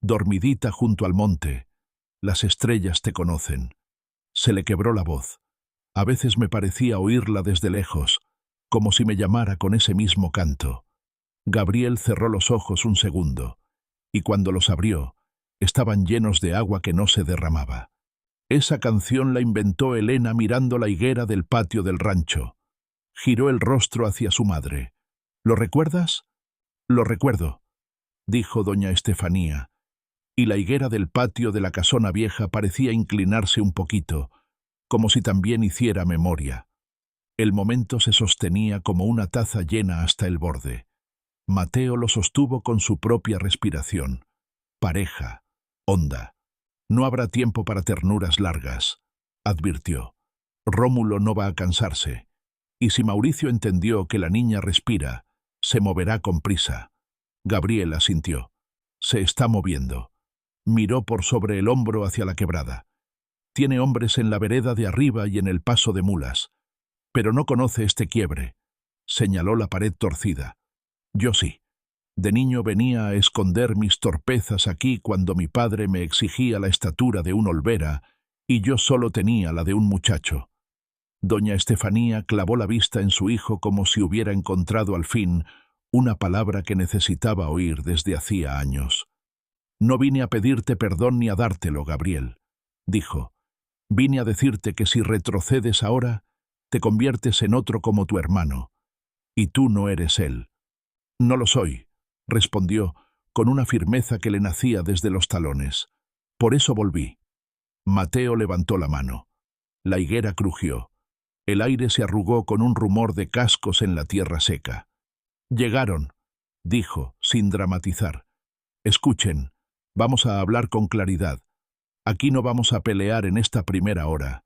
dormidita junto al monte. Las estrellas te conocen. Se le quebró la voz. A veces me parecía oírla desde lejos, como si me llamara con ese mismo canto. Gabriel cerró los ojos un segundo, y cuando los abrió, estaban llenos de agua que no se derramaba. Esa canción la inventó Elena mirando la higuera del patio del rancho. Giró el rostro hacia su madre. —¿Lo recuerdas? —Lo recuerdo —dijo doña Estefanía, y la higuera del patio de la casona vieja parecía inclinarse un poquito, como si también hiciera memoria. El momento se sostenía como una taza llena hasta el borde. Mateo lo sostuvo con su propia respiración, pareja, honda. No habrá tiempo para ternuras largas, advirtió. Rómulo no va a cansarse, y si Mauricio entendió que la niña respira, se moverá con prisa. Gabriel asintió. Se está moviendo. Miró por sobre el hombro hacia la quebrada. Tiene hombres en la vereda de arriba y en el paso de mulas, pero no conoce este quiebre. Señaló la pared torcida. Yo sí. De niño venía a esconder mis torpezas aquí cuando mi padre me exigía la estatura de un olvera y yo solo tenía la de un muchacho. Doña Estefanía clavó la vista en su hijo como si hubiera encontrado al fin una palabra que necesitaba oír desde hacía años. No vine a pedirte perdón ni a dártelo, Gabriel, dijo. Vine a decirte que si retrocedes ahora, te conviertes en otro como tu hermano, y tú no eres él. No lo soy, respondió, con una firmeza que le nacía desde los talones. Por eso volví. Mateo levantó la mano. La higuera crujió. El aire se arrugó con un rumor de cascos en la tierra seca. Llegaron, dijo, sin dramatizar. Escuchen, vamos a hablar con claridad. Aquí no vamos a pelear en esta primera hora.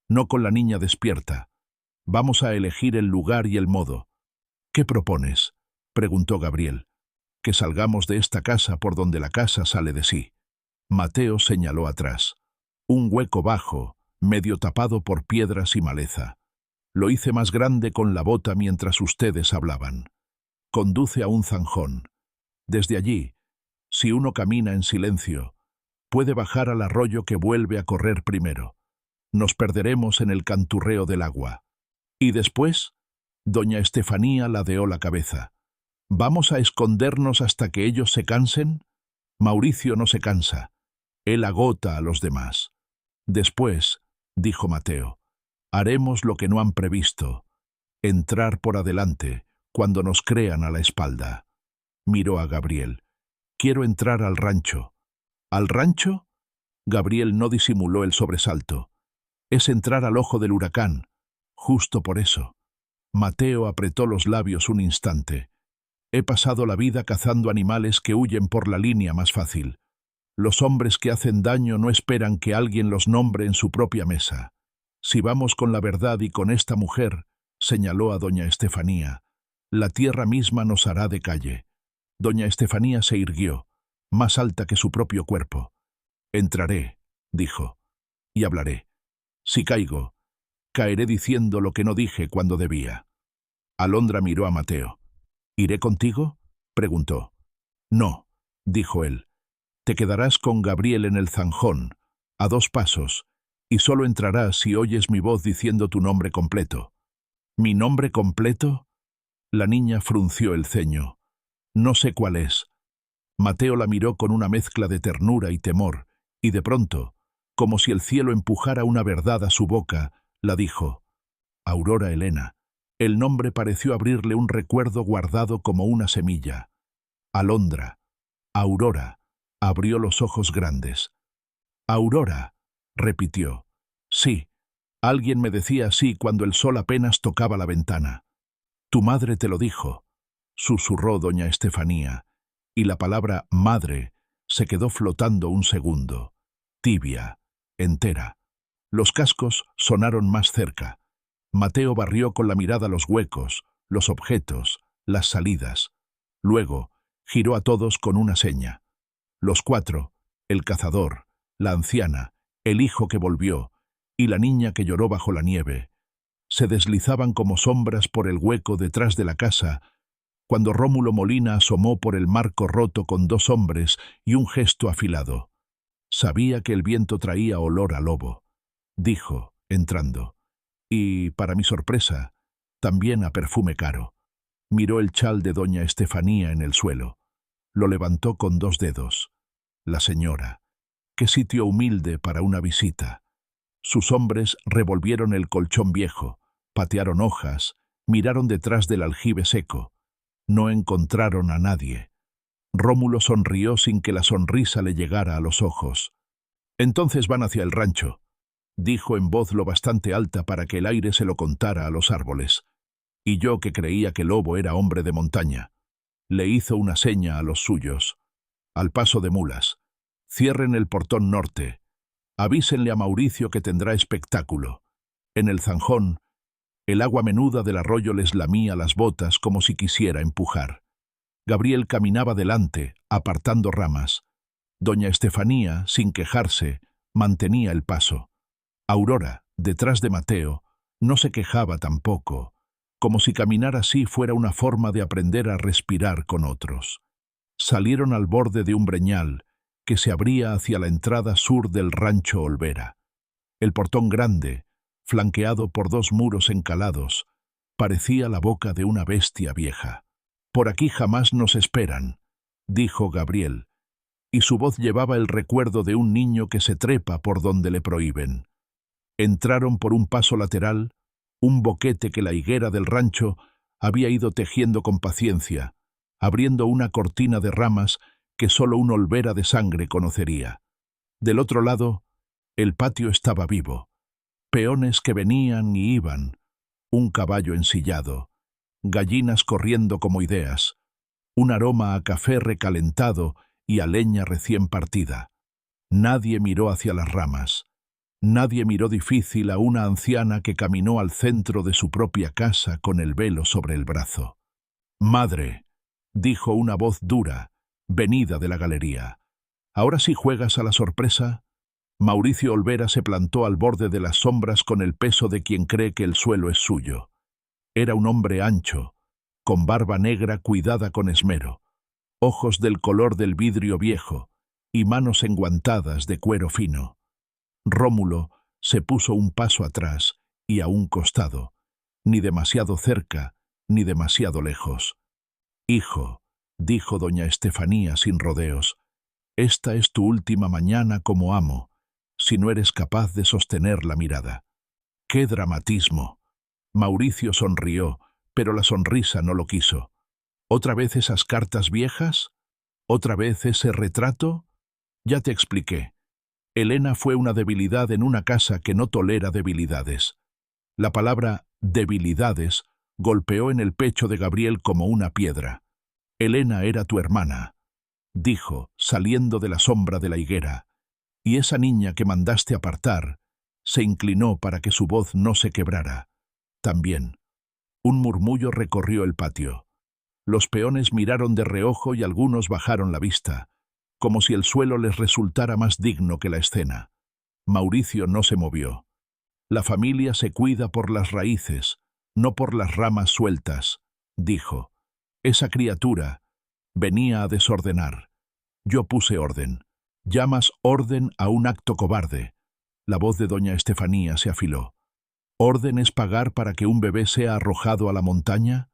No con la niña despierta. Vamos a elegir el lugar y el modo. ¿Qué propones?, preguntó Gabriel. Que salgamos de esta casa por donde la casa sale de sí. Mateo señaló atrás. Un hueco bajo, medio tapado por piedras y maleza. Lo hice más grande con la bota mientras ustedes hablaban. Conduce a un zanjón. Desde allí, si uno camina en silencio, puede bajar al arroyo que vuelve a correr primero. Nos perderemos en el canturreo del agua. Y después, doña Estefanía ladeó la cabeza. ¿Vamos a escondernos hasta que ellos se cansen? Mauricio no se cansa. Él agota a los demás. Después, dijo Mateo, haremos lo que no han previsto. Entrar por adelante, cuando nos crean a la espalda. Miró a Gabriel. Quiero entrar al rancho. ¿Al rancho? Gabriel no disimuló el sobresalto. Es entrar al ojo del huracán. Justo por eso. Mateo apretó los labios un instante. He pasado la vida cazando animales que huyen por la línea más fácil. Los hombres que hacen daño no esperan que alguien los nombre en su propia mesa. Si vamos con la verdad y con esta mujer, señaló a doña Estefanía, la tierra misma nos hará de calle. Doña Estefanía se irguió, más alta que su propio cuerpo. Entraré, dijo, y hablaré. Si caigo, caeré diciendo lo que no dije cuando debía. Alondra miró a Mateo. ¿Iré contigo?, preguntó. No, dijo él. Te quedarás con Gabriel en el zanjón, a 2 pasos, y solo entrarás si oyes mi voz diciendo tu nombre completo. ¿Mi nombre completo? La niña frunció el ceño. No sé cuál es. Mateo la miró con una mezcla de ternura y temor, y de pronto, como si el cielo empujara una verdad a su boca, la dijo. Aurora Elena. El nombre pareció abrirle un recuerdo guardado como una semilla. Alondra. Aurora. Abrió los ojos grandes. Aurora, repitió. Sí, alguien me decía así cuando el sol apenas tocaba la ventana. Tu madre te lo dijo, susurró doña Estefanía, y la palabra madre se quedó flotando un segundo, tibia, entera. Los cascos sonaron más cerca. Mateo barrió con la mirada los huecos, los objetos, las salidas. Luego giró a todos con una seña. Los 4, el cazador, la anciana, el hijo que volvió y la niña que lloró bajo la nieve, se deslizaban como sombras por el hueco detrás de la casa cuando Rómulo Molina asomó por el marco roto con 2 hombres y un gesto afilado. Sabía que el viento traía olor a lobo. Dijo, entrando, y, para mi sorpresa, también a perfume caro. Miró el chal de doña Estefanía en el suelo. Lo levantó con 2 dedos. La señora. Qué sitio humilde para una visita. Sus hombres revolvieron el colchón viejo, patearon hojas, miraron detrás del aljibe seco. No encontraron a nadie. Rómulo sonrió sin que la sonrisa le llegara a los ojos. Entonces van hacia el rancho, dijo en voz lo bastante alta para que el aire se lo contara a los árboles. Y yo, que creía que Lobo era hombre de montaña, le hizo una seña a los suyos. Al paso de mulas. Cierren el portón norte. Avísenle a Mauricio que tendrá espectáculo. En el zanjón, el agua menuda del arroyo les lamía las botas como si quisiera empujar. Gabriel caminaba delante, apartando ramas. Doña Estefanía, sin quejarse, mantenía el paso. Aurora, detrás de Mateo, no se quejaba tampoco, como si caminar así fuera una forma de aprender a respirar con otros. Salieron al borde de un breñal que se abría hacia la entrada sur del rancho Olvera. El portón grande, flanqueado por 2 muros encalados, parecía la boca de una bestia vieja. «Por aquí jamás nos esperan», dijo Gabriel, y su voz llevaba el recuerdo de un niño que se trepa por donde le prohíben. Entraron por un paso lateral, un boquete que la higuera del rancho había ido tejiendo con paciencia, abriendo una cortina de ramas que solo un Olvera de sangre conocería. Del otro lado, el patio estaba vivo. Peones que venían y iban, un caballo ensillado, gallinas corriendo como ideas, un aroma a café recalentado y a leña recién partida. Nadie miró hacia las ramas. Nadie miró difícil a una anciana que caminó al centro de su propia casa con el velo sobre el brazo. «Madre», dijo una voz dura, venida de la galería. «¿Ahora sí juegas a la sorpresa?» Mauricio Olvera se plantó al borde de las sombras con el peso de quien cree que el suelo es suyo. Era un hombre ancho, con barba negra cuidada con esmero, ojos del color del vidrio viejo y manos enguantadas de cuero fino. Rómulo se puso un paso atrás y a un costado, ni demasiado cerca ni demasiado lejos. «Hijo», dijo doña Estefanía sin rodeos, «esta es tu última mañana como amo, si no eres capaz de sostener la mirada». ¡Qué dramatismo! Mauricio sonrió, pero la sonrisa no lo quiso. ¿Otra vez esas cartas viejas? ¿Otra vez ese retrato? Ya te expliqué. Elena fue una debilidad en una casa que no tolera debilidades. La palabra debilidades golpeó en el pecho de Gabriel como una piedra. Elena era tu hermana, dijo, saliendo de la sombra de la higuera, y esa niña que mandaste apartar se inclinó para que su voz no se quebrara. También. Un murmullo recorrió el patio. Los peones miraron de reojo y algunos bajaron la vista, como si el suelo les resultara más digno que la escena. Mauricio no se movió. La familia se cuida por las raíces, no por las ramas sueltas, dijo. Esa criatura venía a desordenar. Yo puse orden. Llamas orden a un acto cobarde. La voz de doña Estefanía se afiló. ¿Orden es pagar para que un bebé sea arrojado a la montaña?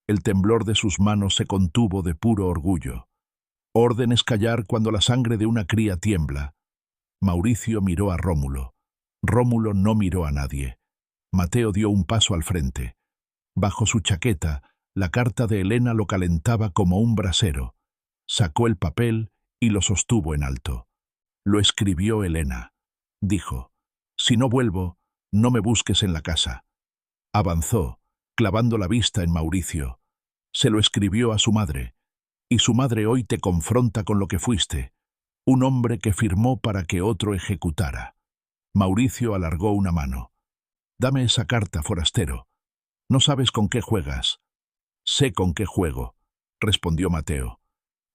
El temblor de sus manos se contuvo de puro orgullo. Orden es callar cuando la sangre de una cría tiembla. Mauricio miró a Rómulo. Rómulo no miró a nadie. Mateo dio un paso al frente. Bajo su chaqueta, la carta de Elena lo calentaba como un brasero. Sacó el papel y lo sostuvo en alto. Lo escribió Elena. Dijo, si no vuelvo, no me busques en la casa. Avanzó, clavando la vista en Mauricio. Se lo escribió a su madre. Y su madre hoy te confronta con lo que fuiste. Un hombre que firmó para que otro ejecutara. Mauricio alargó una mano. Dame esa carta, forastero. No sabes con qué juegas. Sé con qué juego, respondió Mateo.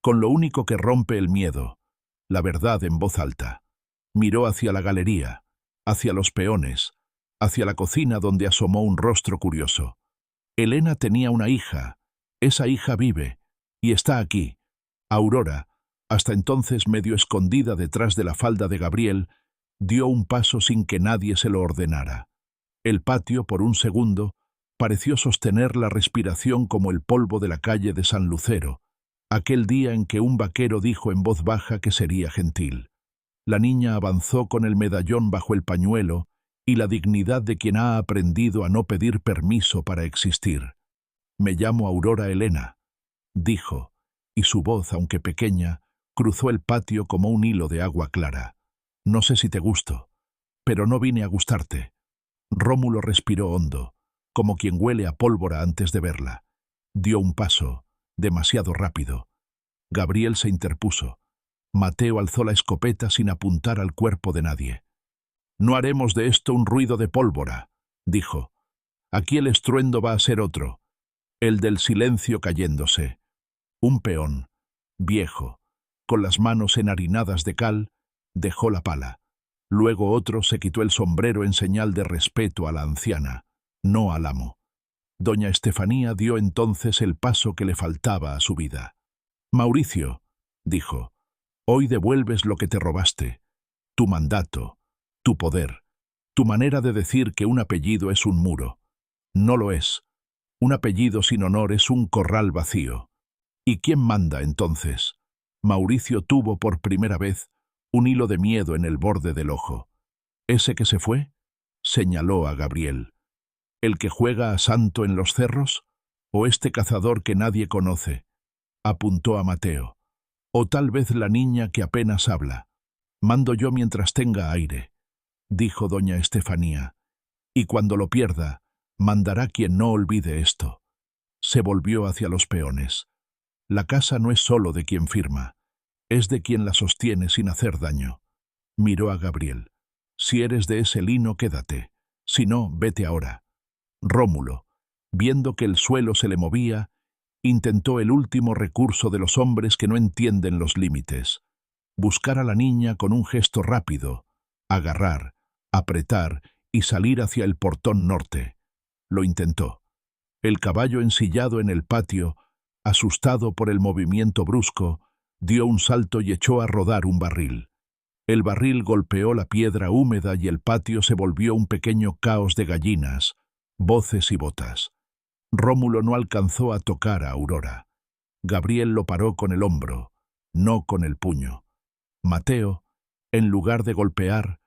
Con lo único que rompe el miedo, la verdad en voz alta. Miró hacia la galería, hacia los peones, hacia la cocina donde asomó un rostro curioso. Elena tenía una hija. Esa hija vive, y está aquí. Aurora, hasta entonces medio escondida detrás de la falda de Gabriel, dio un paso sin que nadie se lo ordenara. El patio, por un segundo, pareció sostener la respiración como el polvo de la calle de San Lucero, aquel día en que un vaquero dijo en voz baja que sería gentil. La niña avanzó con el medallón bajo el pañuelo y la dignidad de quien ha aprendido a no pedir permiso para existir. Me llamo Aurora Elena, dijo, y su voz, aunque pequeña, cruzó el patio como un hilo de agua clara. No sé si te gusto, pero no vine a gustarte. Rómulo respiró hondo, como quien huele a pólvora antes de verla. Dio un paso, demasiado rápido. Gabriel se interpuso. Mateo alzó la escopeta sin apuntar al cuerpo de nadie. No haremos de esto un ruido de pólvora, dijo. Aquí el estruendo va a ser otro, el del silencio cayéndose. Un peón, viejo, con las manos enharinadas de cal, dejó la pala. Luego otro se quitó el sombrero en señal de respeto a la anciana, no al amo. Doña Estefanía dio entonces el paso que le faltaba a su vida. Mauricio, dijo, hoy devuelves lo que te robaste, tu mandato, tu poder, tu manera de decir que un apellido es un muro. No lo es. Un apellido sin honor es un corral vacío. ¿Y quién manda entonces? Mauricio tuvo por primera vez un hilo de miedo en el borde del ojo. ¿Ese que se fue? Señaló a Gabriel. ¿El que juega a santo en los cerros? ¿O este cazador que nadie conoce? Apuntó a Mateo. O tal vez la niña que apenas habla. Mando yo mientras tenga aire, dijo doña Estefanía. Y cuando lo pierda, mandará quien no olvide esto. Se volvió hacia los peones. La casa no es solo de quien firma, es de quien la sostiene sin hacer daño. Miró a Gabriel. Si eres de ese lino, quédate. Si no, vete ahora. Rómulo, viendo que el suelo se le movía, intentó el último recurso de los hombres que no entienden los límites. Buscar a la niña con un gesto rápido, agarrar, apretar y salir hacia el portón norte. Lo intentó. El caballo ensillado en el patio, asustado por el movimiento brusco, dio un salto y echó a rodar un barril. El barril golpeó la piedra húmeda y el patio se volvió un pequeño caos de gallinas, voces y botas. Rómulo no alcanzó a tocar a Aurora. Gabriel lo paró con el hombro, no con el puño. Mateo, en lugar de golpear,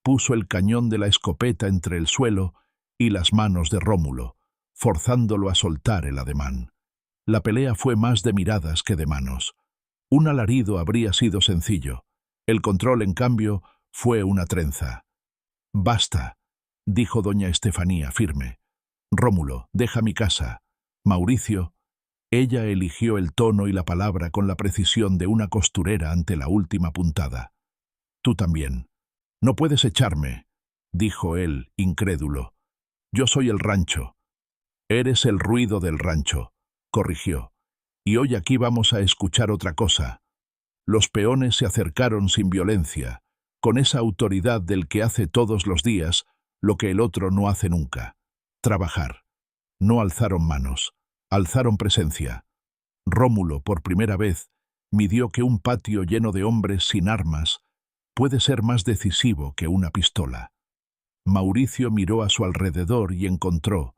puso el cañón de la escopeta entre el suelo y las manos de Rómulo, forzándolo a soltar el ademán. La pelea fue más de miradas que de manos. Un alarido habría sido sencillo. El control, en cambio, fue una trenza. «Basta», dijo doña Estefanía firme. «Rómulo, deja mi casa. Mauricio». Ella eligió el tono y la palabra con la precisión de una costurera ante la última puntada. «Tú también. No puedes echarme», dijo él, incrédulo. «Yo soy el rancho». «Eres el ruido del rancho», corrigió. «Y hoy aquí vamos a escuchar otra cosa». Los peones se acercaron sin violencia, con esa autoridad del que hace todos los días lo que el otro no hace nunca: trabajar. No alzaron manos, alzaron presencia. Rómulo, por primera vez, midió que un patio lleno de hombres sin armas puede ser más decisivo que una pistola. Mauricio miró a su alrededor y encontró,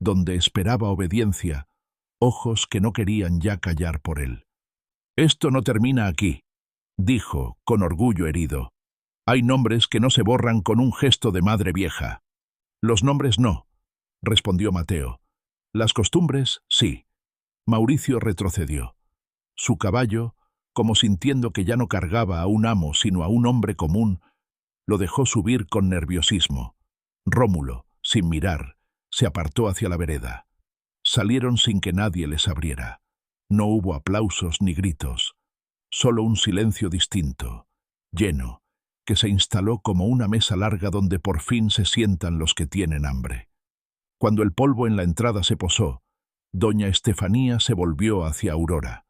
donde esperaba obediencia, ojos que no querían ya callar por él. «Esto no termina aquí», dijo, con orgullo herido. «Hay nombres que no se borran con un gesto de madre vieja». «Los nombres no», respondió Mateo. «Las costumbres, sí». Mauricio retrocedió. Su caballo, como sintiendo que ya no cargaba a un amo sino a un hombre común, lo dejó subir con nerviosismo. Rómulo, sin mirar, se apartó hacia la vereda. Salieron sin que nadie les abriera. No hubo aplausos ni gritos, solo un silencio distinto, lleno, que se instaló como una mesa larga donde por fin se sientan los que tienen hambre. Cuando el polvo en la entrada se posó, doña Estefanía se volvió hacia Aurora.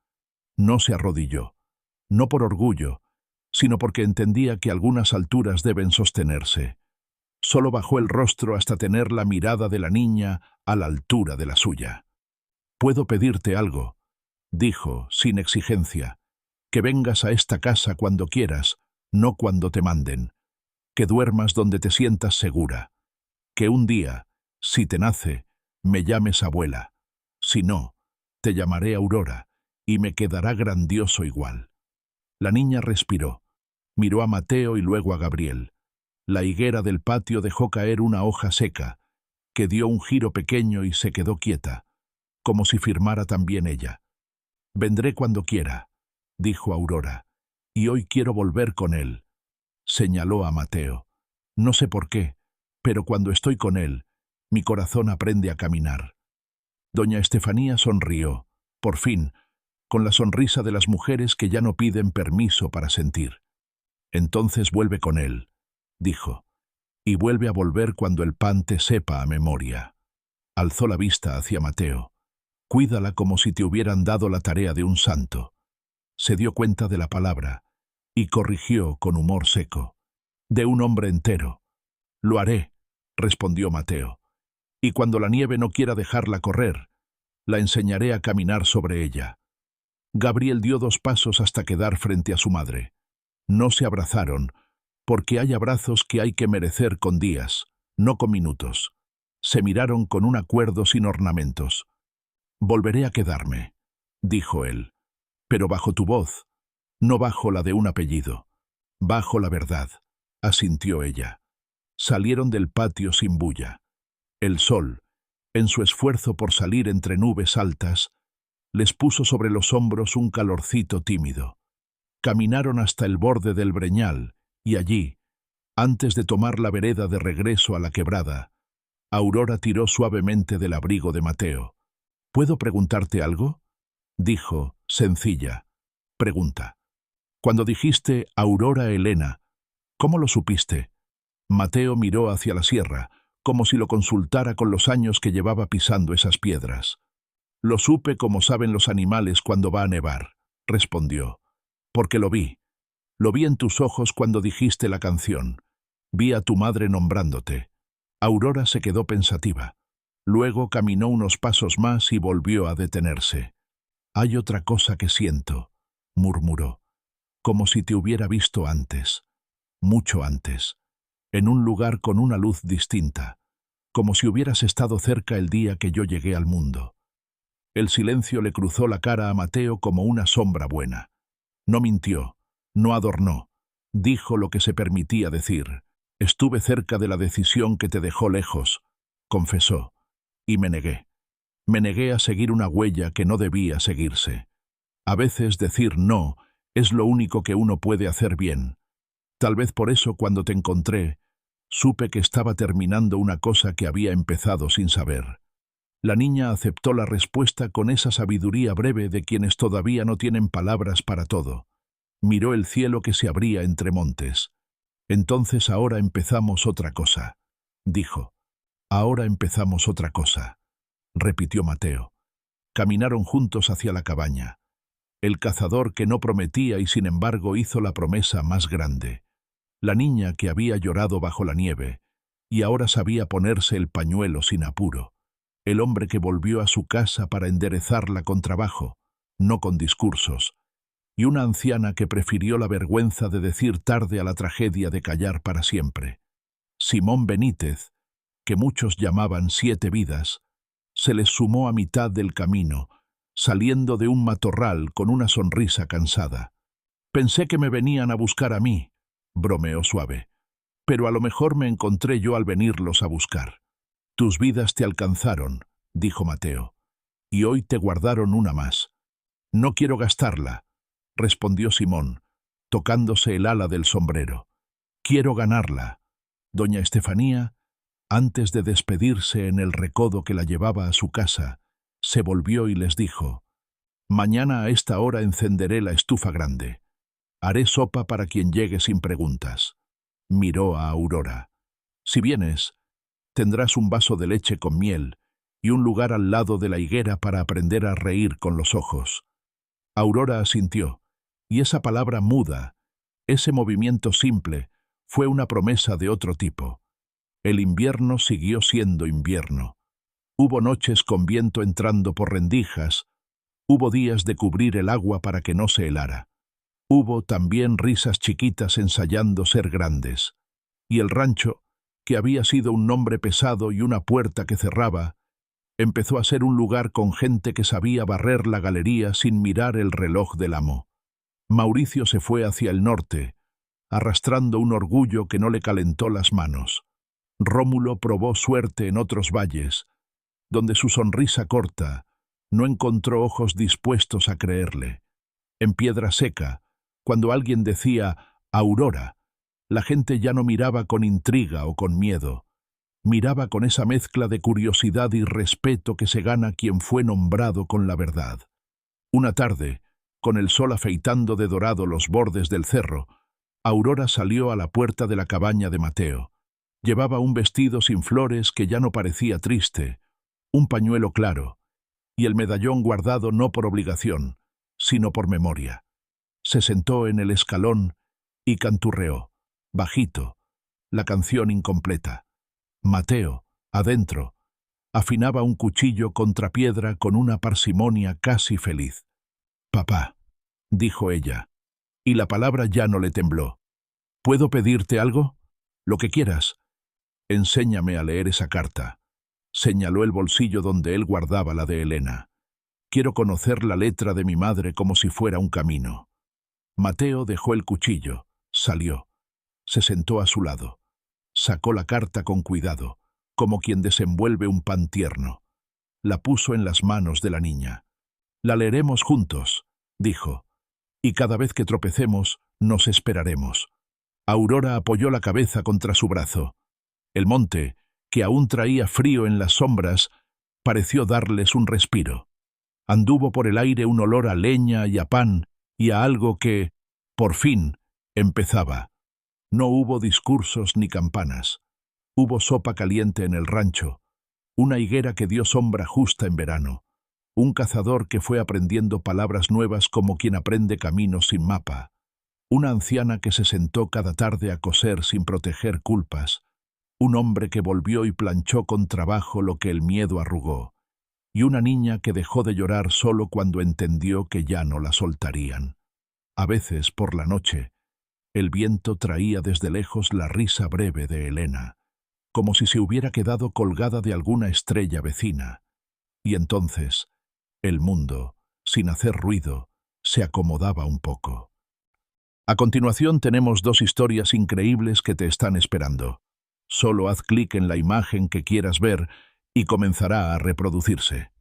No se arrodilló, no por orgullo, sino porque entendía que algunas alturas deben sostenerse. Solo bajó el rostro hasta tener la mirada de la niña a la altura de la suya. «¿Puedo pedirte algo?», dijo, sin exigencia. «Que vengas a esta casa cuando quieras, no cuando te manden. Que duermas donde te sientas segura. Que un día, si te nace, me llames abuela. Si no, te llamaré Aurora, y me quedará grandioso igual». La niña respiró. Miró a Mateo y luego a Gabriel. La higuera del patio dejó caer una hoja seca, que dio un giro pequeño y se quedó quieta, como si firmara también ella. «Vendré cuando quiera», dijo Aurora, «y hoy quiero volver con él». Señaló a Mateo. «No sé por qué, pero cuando estoy con él, mi corazón aprende a caminar». Doña Estefanía sonrió, por fin, con la sonrisa de las mujeres que ya no piden permiso para sentir. «Entonces vuelve con él», dijo, «y vuelve a volver cuando el pan te sepa a memoria». Alzó la vista hacia Mateo. «Cuídala como si te hubieran dado la tarea de un santo». Se dio cuenta de la palabra y corrigió con humor seco. «De un hombre entero». «Lo haré», respondió Mateo. «Y cuando la nieve no quiera dejarla correr, la enseñaré a caminar sobre ella». Gabriel dio 2 pasos hasta quedar frente a su madre. No se abrazaron, porque hay abrazos que hay que merecer con días, no con minutos. Se miraron con un acuerdo sin ornamentos. «Volveré a quedarme», dijo él, «pero bajo tu voz, no bajo la de un apellido. Bajo la verdad», asintió ella. Salieron del patio sin bulla. El sol, en su esfuerzo por salir entre nubes altas, les puso sobre los hombros un calorcito tímido. Caminaron hasta el borde del breñal, y allí, antes de tomar la vereda de regreso a la quebrada, Aurora tiró suavemente del abrigo de Mateo. «¿Puedo preguntarte algo?», dijo, sencilla. «Pregunta. Cuando dijiste Aurora Elena, ¿cómo lo supiste?». Mateo miró hacia la sierra, como si lo consultara con los años que llevaba pisando esas piedras. «Lo supe como saben los animales cuando va a nevar», respondió. «Porque lo vi. Lo vi en tus ojos cuando dijiste la canción. Vi a tu madre nombrándote». Aurora se quedó pensativa. Luego caminó unos pasos más y volvió a detenerse. «Hay otra cosa que siento», murmuró, «como si te hubiera visto antes, mucho antes, en un lugar con una luz distinta, como si hubieras estado cerca el día que yo llegué al mundo». El silencio le cruzó la cara a Mateo como una sombra buena. No mintió, no adornó, dijo lo que se permitía decir. «Estuve cerca de la decisión que te dejó lejos», confesó, «y me negué. Me negué a seguir una huella que no debía seguirse. A veces decir no es lo único que uno puede hacer bien. Tal vez por eso cuando te encontré, supe que estaba terminando una cosa que había empezado sin saber. La niña aceptó la respuesta con esa sabiduría breve de quienes todavía no tienen palabras para todo. Miró el cielo que se abría entre montes. Entonces ahora empezamos otra cosa, dijo. Ahora empezamos otra cosa, repitió Mateo. Caminaron juntos hacia la cabaña. El cazador que no prometía y sin embargo hizo la promesa más grande. La niña que había llorado bajo la nieve y ahora sabía ponerse el pañuelo sin apuro. El hombre que volvió a su casa para enderezarla con trabajo, no con discursos. Y una anciana que prefirió la vergüenza de decir tarde a la tragedia de callar para siempre. Simón Benítez, que muchos llamaban 7 vidas, se les sumó a mitad del camino, saliendo de un matorral con una sonrisa cansada. Pensé que me venían a buscar a mí, bromeó suave, pero a lo mejor me encontré yo al venirlos a buscar. Tus vidas te alcanzaron, dijo Mateo, y hoy te guardaron una más. No quiero gastarla, respondió Simón, tocándose el ala del sombrero. Quiero ganarla. Doña Estefanía, antes de despedirse en el recodo que la llevaba a su casa, se volvió y les dijo: mañana a esta hora encenderé la estufa grande. Haré sopa para quien llegue sin preguntas. Miró a Aurora. Si vienes, tendrás un vaso de leche con miel y un lugar al lado de la higuera para aprender a reír con los ojos. Aurora asintió, y esa palabra muda, ese movimiento simple, fue una promesa de otro tipo. El invierno siguió siendo invierno. Hubo noches con viento entrando por rendijas, hubo días de cubrir el agua para que no se helara. Hubo también risas chiquitas ensayando ser grandes. Y el rancho, que había sido un nombre pesado y una puerta que cerraba, empezó a ser un lugar con gente que sabía barrer la galería sin mirar el reloj del amo. Mauricio se fue hacia el norte, arrastrando un orgullo que no le calentó las manos. Rómulo probó suerte en otros valles, donde su sonrisa corta no encontró ojos dispuestos a creerle. En Piedra Seca, cuando alguien decía Aurora, la gente ya no miraba con intriga o con miedo. Miraba con esa mezcla de curiosidad y respeto que se gana quien fue nombrado con la verdad. Una tarde, con el sol afeitando de dorado los bordes del cerro, Aurora salió a la puerta de la cabaña de Mateo. Llevaba un vestido sin flores que ya no parecía triste, un pañuelo claro, y el medallón guardado no por obligación, sino por memoria. Se sentó en el escalón y canturreó, bajito, la canción incompleta. Mateo, adentro, afinaba un cuchillo contra piedra con una parsimonia casi feliz. «Papá», dijo ella, y la palabra ya no le tembló. «¿Puedo pedirte algo? Lo que quieras». «Enséñame a leer esa carta», señaló el bolsillo donde él guardaba la de Elena. «Quiero conocer la letra de mi madre como si fuera un camino». Mateo dejó el cuchillo, salió, se sentó a su lado. Sacó la carta con cuidado, como quien desenvuelve un pan tierno. La puso en las manos de la niña. «La leeremos juntos», dijo, «y cada vez que tropecemos, nos esperaremos». Aurora apoyó la cabeza contra su brazo. El monte, que aún traía frío en las sombras, pareció darles un respiro. Anduvo por el aire un olor a leña y a pan y a algo que, por fin, empezaba. No hubo discursos ni campanas. Hubo sopa caliente en el rancho, una higuera que dio sombra justa en verano, un cazador que fue aprendiendo palabras nuevas como quien aprende caminos sin mapa, una anciana que se sentó cada tarde a coser sin proteger culpas, un hombre que volvió y planchó con trabajo lo que el miedo arrugó, y una niña que dejó de llorar solo cuando entendió que ya no la soltarían. A veces, por la noche, el viento traía desde lejos la risa breve de Elena, como si se hubiera quedado colgada de alguna estrella vecina, y entonces el mundo, sin hacer ruido, se acomodaba un poco. A continuación tenemos 2 historias increíbles que te están esperando. Solo haz clic en la imagen que quieras ver y comenzará a reproducirse.